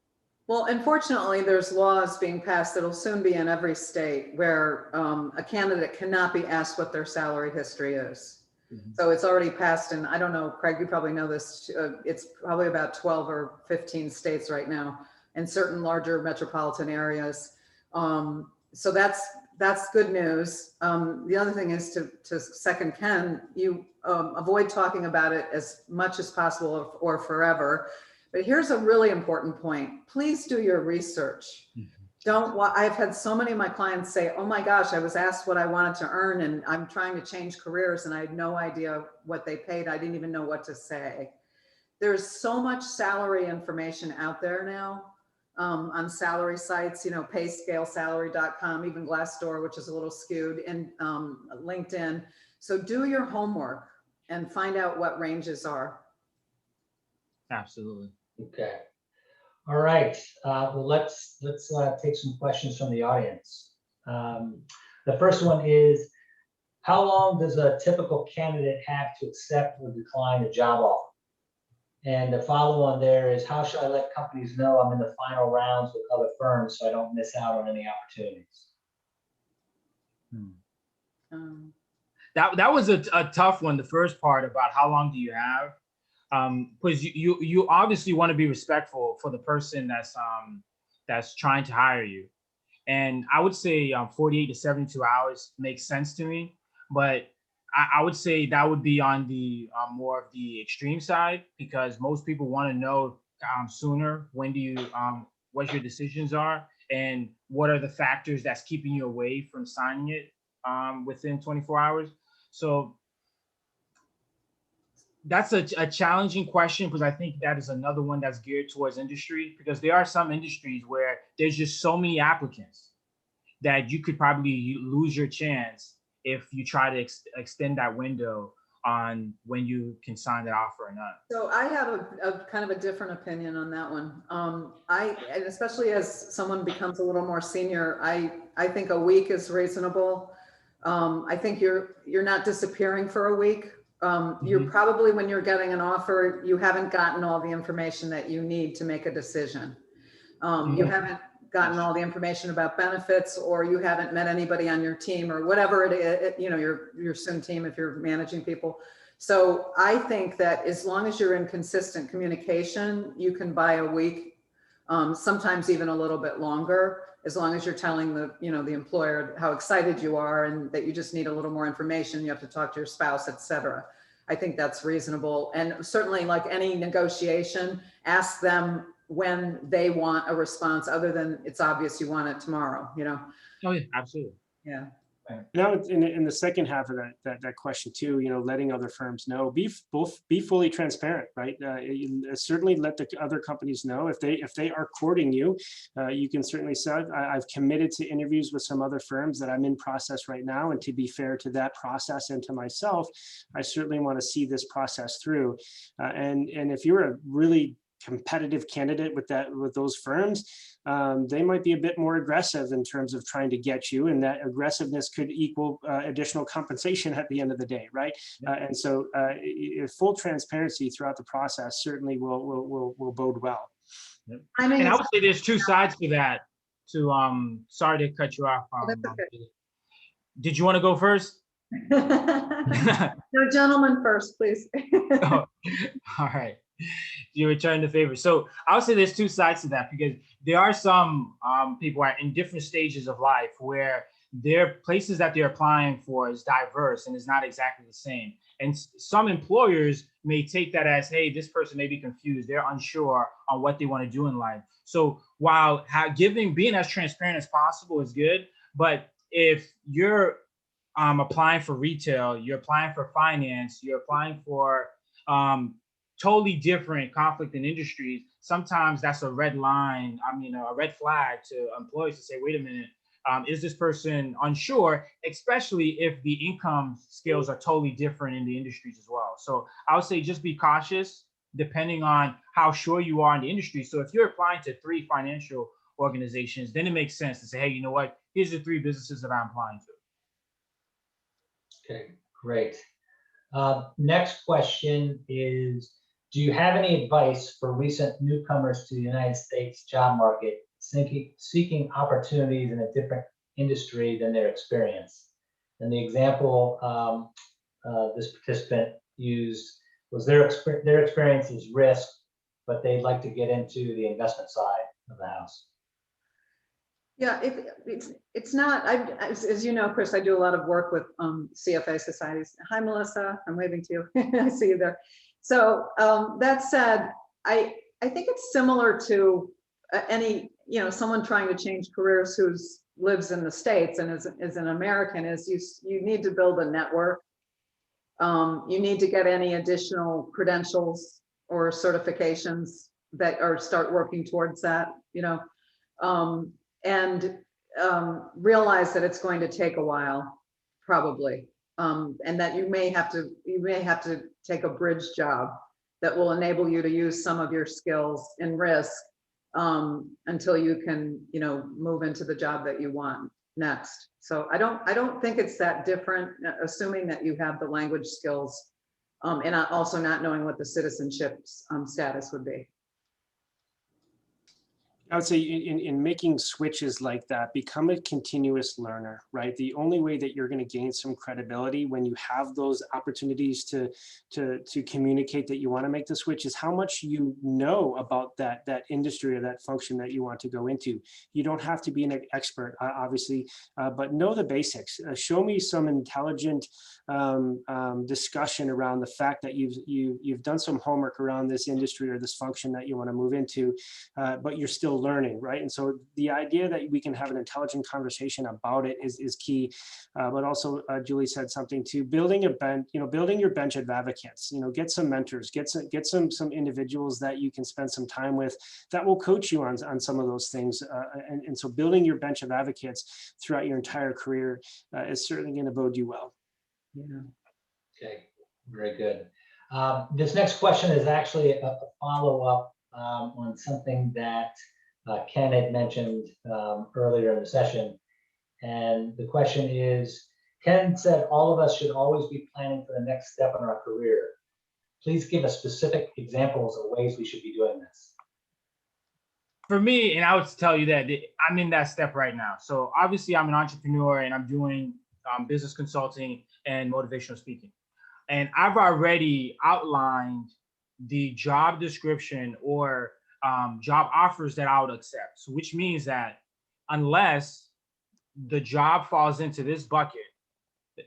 Well, unfortunately, there's laws being passed that'll soon be in every state where a candidate cannot be asked what their salary history is. Mm-hmm. So it's already passed, and I don't know, Craig, you probably know this, it's probably about 12 or 15 states right now in certain larger metropolitan areas. So that's good news. The other thing is to second Ken, you avoid talking about it as much as possible or forever. But here's a really important point. Please do your research. I've had so many of my clients say, oh my gosh, I was asked what I wanted to earn and I'm trying to change careers and I had no idea what they paid. I didn't even know what to say. There's so much salary information out there now on salary sites, payscalesalary.com, even Glassdoor, which is a little skewed, and LinkedIn. So do your homework and find out what ranges are. Absolutely. Okay. All right. Well, let's take some questions from the audience. The first one is, how long does a typical candidate have to accept or decline a job offer? And the follow on there is, how should I let companies know I'm in the final rounds with other firms so I don't miss out on any opportunities? That was a tough one, the first part about how long do you have? Because you obviously want to be respectful for the person that's trying to hire you, and I would say 48 to 72 hours makes sense to me. But I would say that would be on the more of the extreme side, because most people want to know sooner, when do you what your decisions are and what are the factors that's keeping you away from signing it within 24 hours. So that's a challenging question, because I think that is another one that's geared towards industry, because there are some industries where there's just so many applicants that you could probably lose your chance if you try to extend that window on when you can sign that offer or not. So I have a kind of a different opinion on that one. And especially as someone becomes a little more senior, I think a week is reasonable. I think you're not disappearing for a week. You're probably, when you're getting an offer, you haven't gotten all the information that you need to make a decision. You haven't gotten all the information about benefits, or you haven't met anybody on your team, or whatever it is, you know, your sim team if you're managing people. So I think that as long as you're in consistent communication, you can buy a week, sometimes even a little bit longer, as long as you're telling the employer how excited you are and that you just need a little more information. You have to talk to your spouse, etc. I think that's reasonable. And certainly, like any negotiation, ask them when they want a response, other than it's obvious you want it tomorrow, you know? Oh yeah, absolutely. Yeah. Now, in the second half of that question too, you know, letting other firms know, be fully transparent, right? Certainly let the other companies know if they are courting you. You can certainly say, I've committed to interviews with some other firms that I'm in process right now, and to be fair to that process and to myself, I certainly want to see this process through. And if you're a really competitive candidate with those firms, they might be a bit more aggressive in terms of trying to get you, and that aggressiveness could equal additional compensation at the end of the day, right? And so full transparency throughout the process certainly will bode well. I mean, and I would say there's two sides to that. Sorry to cut you off. that's okay. Did you want to go first? No, gentlemen first, please. Oh, all right. You return the favor. So I'll say there's two sides to that, because there are some people are in different stages of life where their places that they're applying for is diverse and is not exactly the same. And some employers may take that as, hey, this person may be confused. They're unsure on what they want to do in life. So while being as transparent as possible is good, but if you're applying for retail, you're applying for finance, you're applying for totally different conflict in industries, sometimes that's a red line, a red flag to employees to say, wait a minute, is this person unsure, especially if the income scales are totally different in the industries as well. So I would say just be cautious depending on how sure you are in the industry. So if you're applying to 3 financial organizations, then it makes sense to say, hey, you know what, here's the 3 businesses that I'm applying to. Okay, great. Next question is, do you have any advice for recent newcomers to the United States job market seeking opportunities in a different industry than their experience? And the example this participant used was their experience is risk, but they'd like to get into the investment side of the house. Yeah, it's not, as you know, Chris, I do a lot of work with CFA societies. Hi, Melissa, I'm waving to you. I see you there. So that said, I think it's similar to any, someone trying to change careers who lives in the States and is an American, is you need to build a network. You need to get any additional credentials or certifications that are start working towards that, and realize that it's going to take a while, probably, and that you may have to take a bridge job that will enable you to use some of your skills in risk until you can, move into the job that you want next. So I don't think it's that different, assuming that you have the language skills, and also not knowing what the citizenship status would be. I would say in making switches like that, become a continuous learner, right? The only way that you're going to gain some credibility when you have those opportunities to communicate that you want to make the switch is how much you know about that industry or that function that you want to go into. You don't have to be an expert, obviously, but know the basics. Show me some intelligent discussion around the fact that you've done some homework around this industry or this function that you want to move into, but you're still learning, right? And so the idea that we can have an intelligent conversation about it is key. But also, Julie said something too: building a bench, building your bench of advocates. Get some mentors, get some individuals that you can spend some time with that will coach you on some of those things. And so building your bench of advocates throughout your entire career is certainly going to bode you well. Yeah. Okay, very good. This next question is actually a follow-up on something that Ken had mentioned earlier in the session. And the question is, Ken said all of us should always be planning for the next step in our career. Please give us specific examples of ways we should be doing this. For me, and I would tell you that I'm in that step right now. So obviously I'm an entrepreneur and I'm doing business consulting and motivational speaking. And I've already outlined the job description or job offers that I would accept. So which means that unless the job falls into this bucket,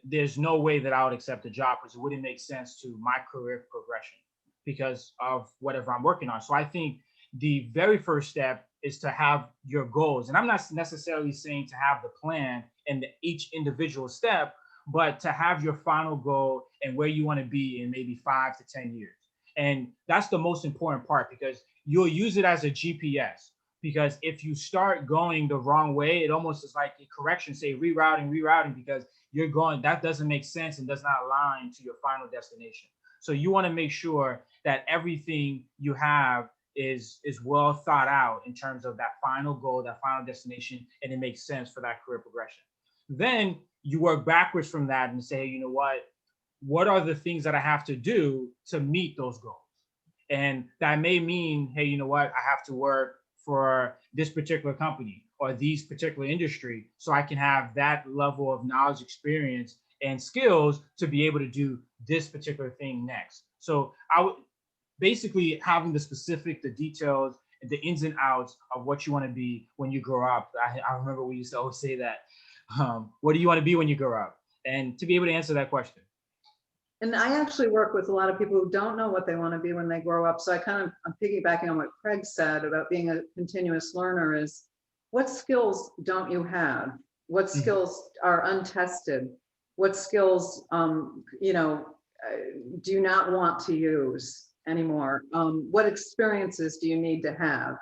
there's no way that I would accept the job because it wouldn't make sense to my career progression because of whatever I'm working on. So I think the very first step is to have your goals. And I'm not necessarily saying to have the plan and each individual step, but to have your final goal and where you want to be in maybe 5 to 10 years. And that's the most important part because you'll use it as a GPS. Because if you start going the wrong way, it almost is like a correction, say rerouting, because you're going, that doesn't make sense and does not align to your final destination. So you want to make sure that everything you have is well thought out in terms of that final goal, that final destination, and it makes sense for that career progression. Then you work backwards from that and say, you know what are the things that I have to do to meet those goals? And that may mean, hey, you know what, I have to work for this particular company or these particular industry so I can have that level of knowledge, experience, and skills to be able to do this particular thing next. So I would basically having the details, the ins and outs of what you want to be when you grow up. I remember we used to always say that, what do you want to be when you grow up? And to be able to answer that question. And I actually work with a lot of people who don't know what they want to be when they grow up. So I'm piggybacking on what Craig said about being a continuous learner is what skills don't you have? What skills are untested? What skills, do you not want to use anymore? What experiences do you need to have,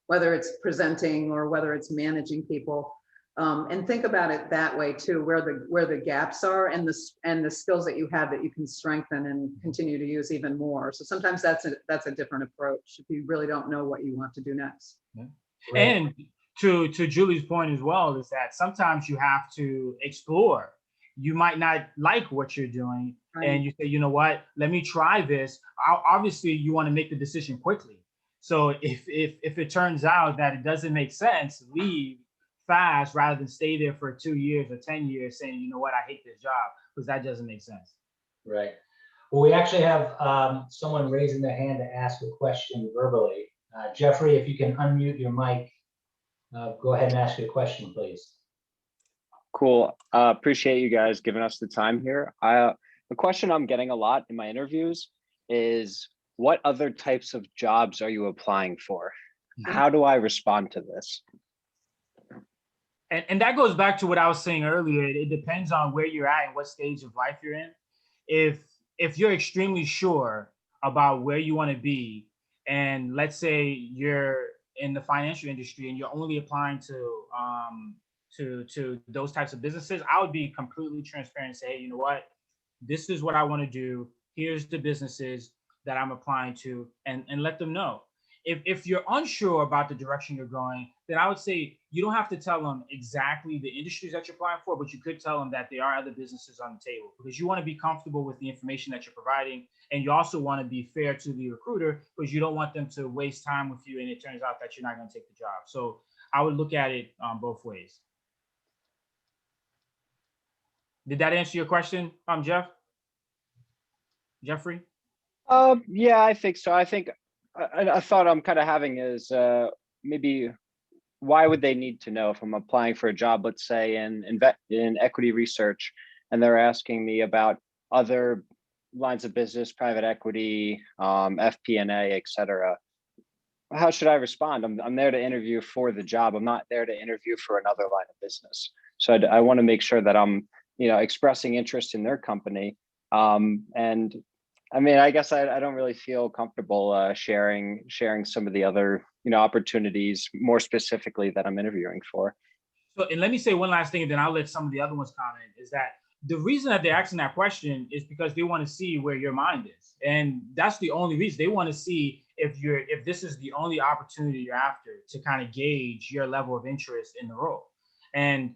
whether it's presenting or whether it's managing people? And think about it that way too, where the gaps are and the skills that you have that you can strengthen and continue to use even more. So sometimes that's a different approach if you really don't know what you want to do next. Yeah. Right. And to Julie's point as well is that sometimes you have to explore. You might not like what you're doing, right, and you say, you know what, let me try this. Obviously, you want to make the decision quickly. So if it turns out that it doesn't make sense, leave fast rather than stay there for 2 years or 10 years saying, you know what, I hate this job, because that doesn't make sense. Right. Well, we actually have someone raising their hand to ask a question verbally. Jeffrey, if you can unmute your mic, go ahead and ask your question, please. Cool. Appreciate you guys giving us the time here. The question I'm getting a lot in my interviews is, what other types of jobs are you applying for? How do I respond to this? And that goes back to what I was saying earlier. It depends on where you're at and what stage of life you're in. If you're extremely sure about where you want to be, and let's say you're in the financial industry and you're only applying to those types of businesses, I would be completely transparent and say, hey, you know what, this is what I want to do. Here's the businesses that I'm applying to, and let them know. if you're unsure about the direction you're going, then I would say you don't have to tell them exactly the industries that you're applying for, but you could tell them that there are other businesses on the table, because you want to be comfortable with the information that you're providing. And you also want to be fair to the recruiter, because you don't want them to waste time with you and it turns out that you're not going to take the job. So I would look at it both ways. Did that answer your question, Jeffrey? Yeah, I think so. I think a thought I'm kind of having is maybe why would they need to know if I'm applying for a job, let's say in equity research, and they're asking me about other lines of business, private equity, FP&A, et cetera. How should I respond? I'm there to interview for the job. I'm not there to interview for another line of business. So I want to make sure that I'm, expressing interest in their company. And I mean, I guess I don't really feel comfortable sharing some of the other, opportunities more specifically that I'm interviewing for. So, and let me say one last thing, and then I'll let some of the other ones comment, is that the reason that they're asking that question is because they want to see where your mind is. And that's the only reason. They want to see if this is the only opportunity you're after, to kind of gauge your level of interest in the role. And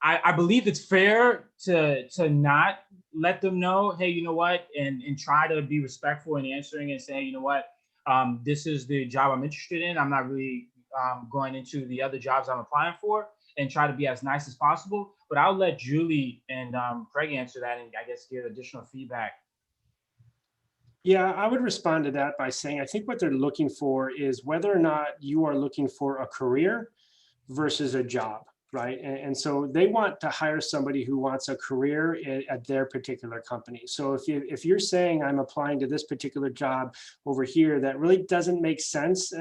I believe it's fair to not let them know, hey, you know what, and try to be respectful in answering and saying, you know what, this is the job I'm interested in. I'm not really going into the other jobs I'm applying for, and try to be as nice as possible. But I'll let Julie and Craig answer that, and I guess give additional feedback. Yeah, I would respond to that by saying, I think what they're looking for is whether or not you are looking for a career versus a job. Right. And so they want to hire somebody who wants a career at their particular company. So if you're saying I'm applying to this particular job over here, that really doesn't make sense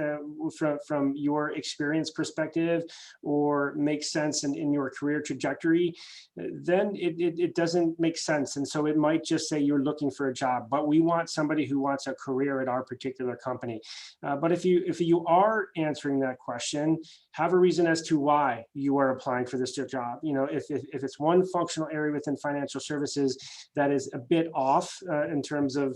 from your experience perspective, or makes sense in your career trajectory, then it doesn't make sense. And so it might just say you're looking for a job, but we want somebody who wants a career at our particular company. But if you are answering that question, have a reason as to why you are applying for this job. If it's one functional area within financial services that is a bit off in terms of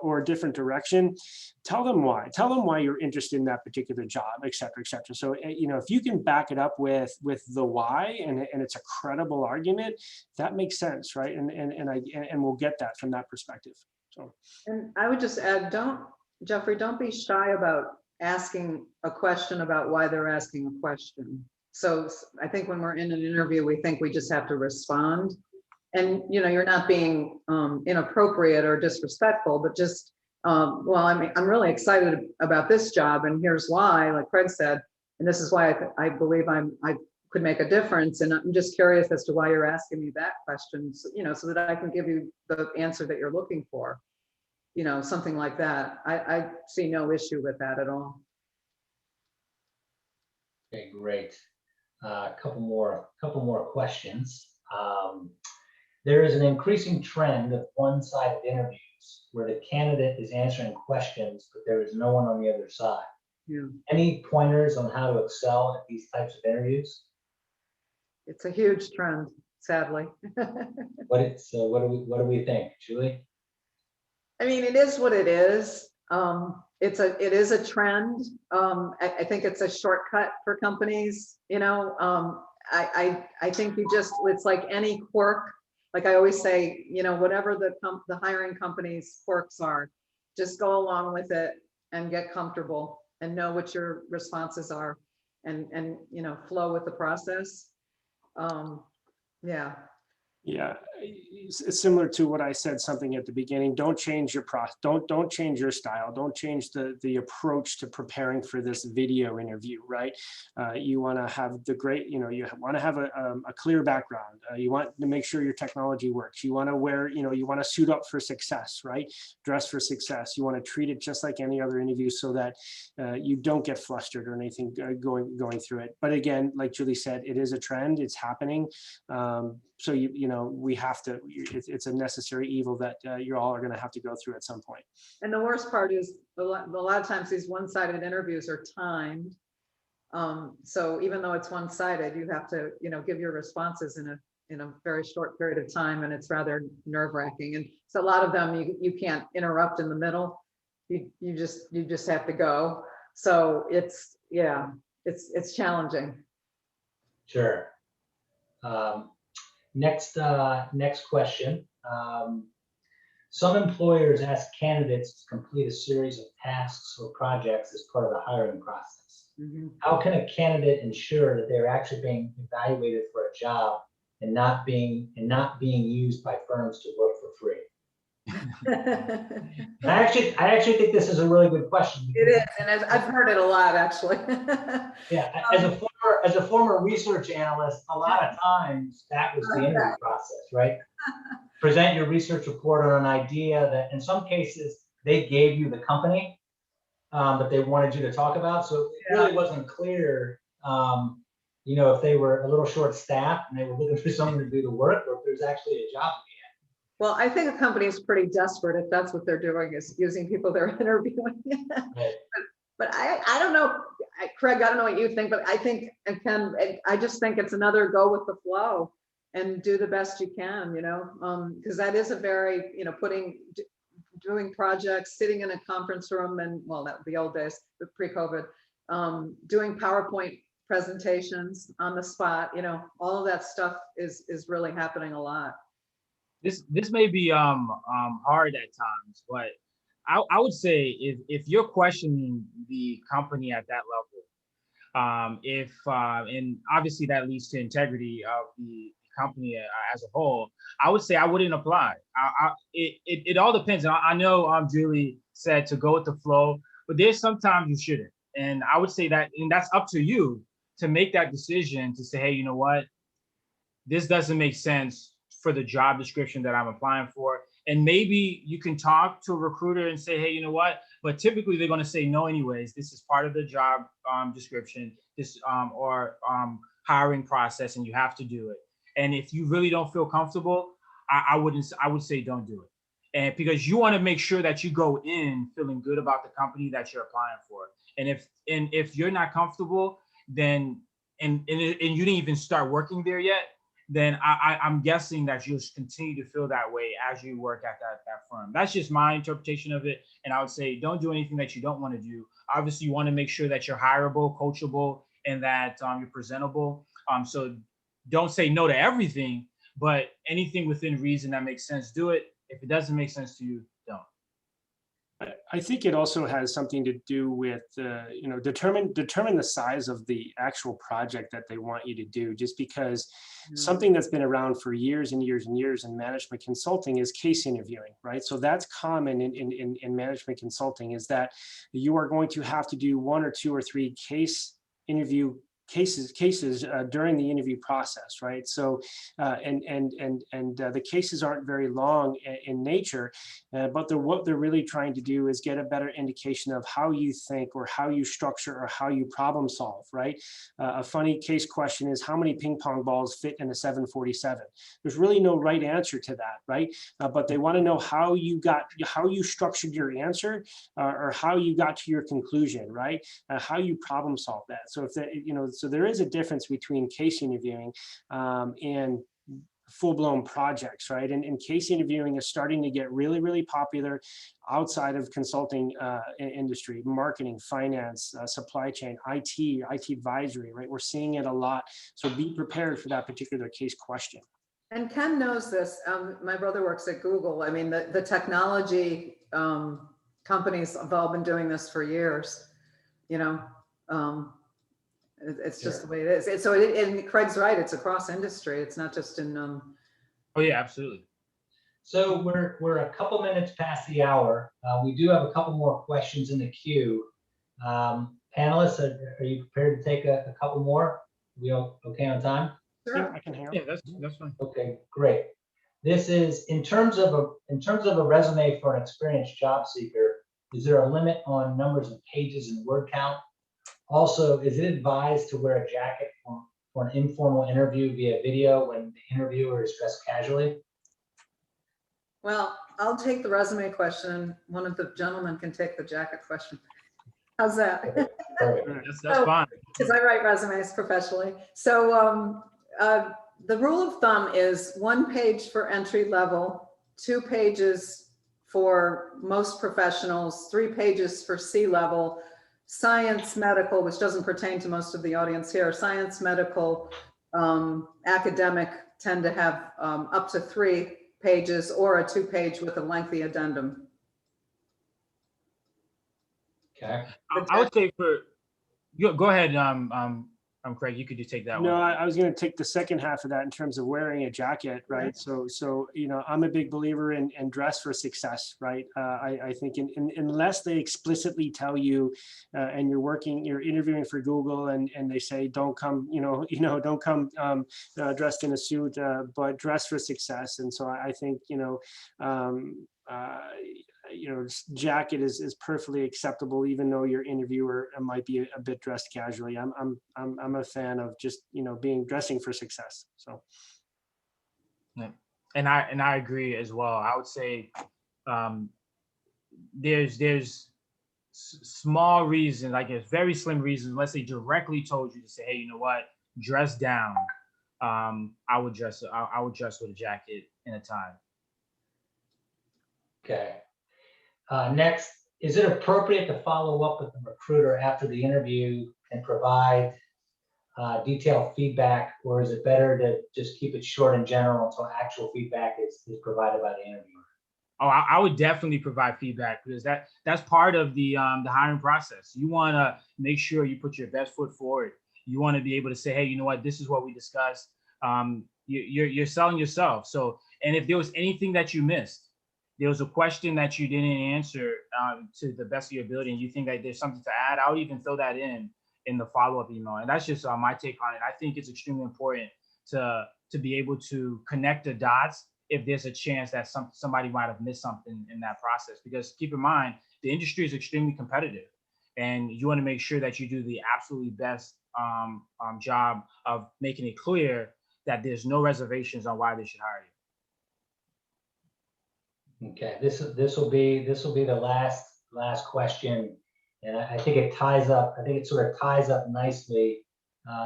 or a different direction, tell them why. Tell them why you're interested in that particular job, et cetera, et cetera. So, if you can back it up with the why, and it's a credible argument, that makes sense, right? And we'll get that from that perspective. So, and I would just add, Jeffrey, don't be shy about asking a question about why they're asking a question. So I think when we're in an interview, we think we just have to respond, and you're not being inappropriate or disrespectful, but just well, I'm really excited about this job, and here's why, like Craig said, and this is why I believe I could make a difference, and I'm just curious as to why you're asking me that question, so, so that I can give you the answer that you're looking for. Something like that. I see no issue with that at all. Okay, great. A couple more questions. There is an increasing trend of one-sided interviews where the candidate is answering questions, but there is no one on the other side. Yeah. Any pointers on how to excel at these types of interviews? It's a huge trend, sadly. What do we think, Julie? I mean, it is what it is. It is a trend. I think it's a shortcut for companies. I think it's like any quirk. Like I always say, whatever the hiring company's quirks are, just go along with it and get comfortable and know what your responses are, and flow with the process. Yeah. Yeah, it's similar to what I said something at the beginning. Don't change your don't change your style. Don't change the approach to preparing for this video interview, right? You want to have you want to have a clear background. You want to make sure your technology works. You want to wear, you want to suit up for success, right? Dress for success. You want to treat it just like any other interview, so that you don't get flustered or anything going through it. But again, like Julie said, it is a trend. It's happening. So we have to. It's a necessary evil that you all are going to have to go through at some point. And the worst part is a lot of times these one-sided interviews are timed. So even though it's one-sided, you have to give your responses in a very short period of time, and it's rather nerve-wracking. And so a lot of them you can't interrupt in the middle. you just have to go. So it's, yeah, it's challenging. Sure. Next question. Some employers ask candidates to complete a series of tasks or projects as part of the hiring process. Mhm. How can a candidate ensure that they're actually being evaluated for a job and not being used by firms to work for free? I actually think this is a really good question. It is, and I've heard it a lot, actually. Yeah, as a former research analyst, a lot of times that was the interview process, right? Present your research report on an idea that in some cases they gave you the company that they wanted you to talk about. So it really wasn't clear, if they were a little short staffed and they were looking for someone to do the work, or if there's actually a job. Well, I think a company is pretty desperate if that's what they're doing, is using people they're interviewing. Right. But I don't know, Craig, I don't know what you think, but I think, and Ken, I just think it's another go with the flow and do the best you can, because that is a very, doing projects, sitting in a conference room, and well, that would be old days, but pre-COVID, doing PowerPoint presentations on the spot, all of that stuff is really happening a lot. This may be hard at times, but I would say if you're questioning the company at that level, and obviously that leads to integrity of the company as a whole, I would say I wouldn't apply. It all depends. I know Julie said to go with the flow, but there's sometimes you shouldn't. And I would say that, and that's up to you to make that decision to say, hey, you know what, this doesn't make sense for the job description that I'm applying for. And maybe you can talk to a recruiter and say, hey, you know what, but typically they're going to say no anyways. This is part of the job description, or hiring process, and you have to do it. And if you really don't feel comfortable, I would say don't do it. And because you want to make sure that you go in feeling good about the company that you're applying for. And if you're not comfortable, then and you didn't even start working there yet, then I'm guessing that you'll continue to feel that way as you work at that firm. That's just my interpretation of it. And I would say, don't do anything that you don't want to do. Obviously, you want to make sure that you're hireable, coachable, and that you're presentable. So don't say no to everything, but anything within reason that makes sense, do it. If it doesn't make sense to you, don't. I think it also has something to do with, determine the size of the actual project that they want you to do. Just because something that's been around for years and years and years in management consulting is case interviewing, right? So that's common in management consulting, is that you are going to have to do 1 or 2 or 3 cases during the interview process, right? So the cases aren't very long in nature, but what they're really trying to do is get a better indication of how you think, or how you structure, or how you problem solve, right? A funny case question is, how many ping pong balls fit in a 747? There's really no right answer to that, right? But they want to know how you structured your answer, or how you got to your conclusion, right? How you problem solve that. So if that, so there is a difference between case interviewing and full-blown projects, right? And case interviewing is starting to get really, really popular outside of consulting industry, marketing, finance, supply chain, IT advisory, right? We're seeing it a lot. So be prepared for that particular case question. And Ken knows this. My brother works at Google. I mean, the technology companies have all been doing this for years, it's just the way it is. And Craig's right. It's across industry. It's not just in. Oh yeah, absolutely. So we're a couple minutes past the hour. We do have a couple more questions in the queue. Panelists, are you prepared to take a couple more? Are we okay on time? Sure. Yeah, I can handle. Yeah, that's fine. Okay, great. This is in terms of a resume for an experienced job seeker. Is there a limit on numbers of pages and word count? Also, is it advised to wear a jacket for an informal interview via video when the interviewer is dressed casually? Well, I'll take the resume question. One of the gentlemen can take the jacket question. How's that? Perfect. That's fine. Because I write resumes professionally. So the rule of thumb is 1 page for entry level, 2 pages for most professionals, 3 pages for C-level, science, medical, which doesn't pertain to most of the audience here, science, medical, academic tend to have up to 3 pages or a 2-page with a lengthy addendum. Okay. I would say go ahead, Craig, you could just take that No, one. I was going to take the second half of that in terms of wearing a jacket, right? So I'm a big believer in dress for success, right? I think unless they explicitly tell you, and you're interviewing for Google, and they say don't come, don't come dressed in a suit, but dress for success. And so I think jacket is perfectly acceptable, even though your interviewer might be a bit dressed casually. I'm a fan of just dressing for success. So, Yeah. And I agree as well. I would say there's small reasons, like it's very slim reasons, unless they directly told you to say, hey, you know what, dress down. I would dress with a jacket and a tie. Okay. Next, is it appropriate to follow up with the recruiter after the interview and provide detailed feedback, or is it better to just keep it short and general until actual feedback is provided by the interviewer? Oh, I would definitely provide feedback, because that's part of the hiring process. You want to make sure you put your best foot forward. You want to be able to say, hey, you know what, this is what we discussed. You're selling yourself. So, and if there was anything that you missed, there was a question that you didn't answer to the best of your ability, and you think that there's something to add, I would even throw that in the follow-up email. And that's just my take on it. I think it's extremely important to be able to connect the dots if there's a chance that somebody might have missed something in that process. Because keep in mind, the industry is extremely competitive, and you want to make sure that you do the absolutely best job of making it clear that there's no reservations on why they should hire you. Okay, this will be the last question, and I think it ties up. I think it sort of ties up nicely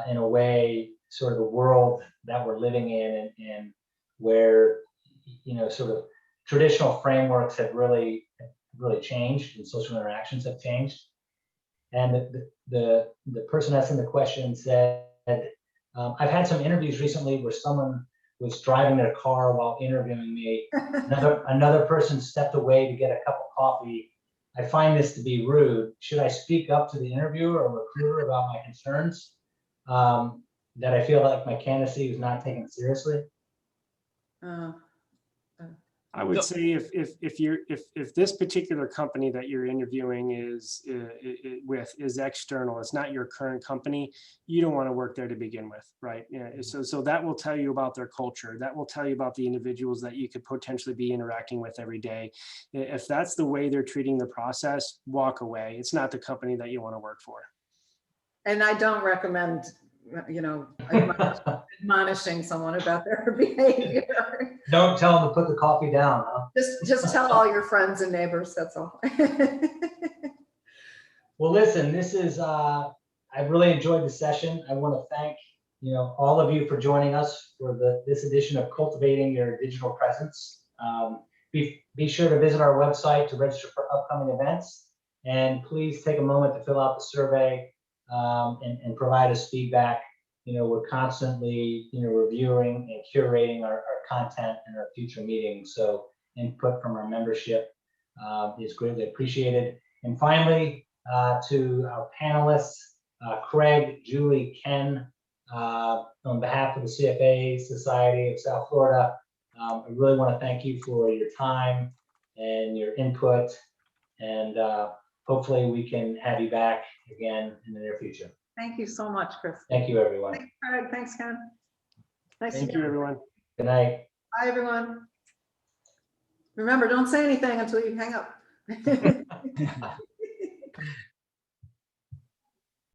in a way, sort of the world that we're living in, and where sort of traditional frameworks have really changed, and social interactions have changed. And the person asking the question said, I've had some interviews recently where someone was driving their car while interviewing me. Another person stepped away to get a cup of coffee. I find this to be rude. Should I speak up to the interviewer or recruiter about my concerns, that I feel like my candidacy is not taken seriously? I would say if this particular company that you're interviewing is external, it's not your current company, you don't want to work there to begin with, right? Yeah. So that will tell you about their culture. That will tell you about the individuals that you could potentially be interacting with every day. If that's the way they're treating the process, walk away. It's not the company that you want to work for. And I don't recommend, admonishing someone about their behavior. Don't tell them to put the coffee down, huh? Just tell all your friends and neighbors, that's all. Well, listen, this is, I really enjoyed the session. I want to thank, all of you for joining us for this edition of Cultivating Your Digital Presence. Be sure to visit our website to register for upcoming events, and please take a moment to fill out the survey and provide us feedback. We're constantly, reviewing and curating our content and our future meetings. So input from our membership is greatly appreciated. And finally, to our panelists, Craig, Julie, Ken, on behalf of the CFA Society of South Florida, I really want to thank you for your time and your input, and hopefully we can have you back again in the near future. Thank you so much, Chris. Thank you, everyone. Thanks, Craig. Thanks, Ken. Thank you, everyone. Good night. Bye, everyone. Remember, don't say anything until you hang up.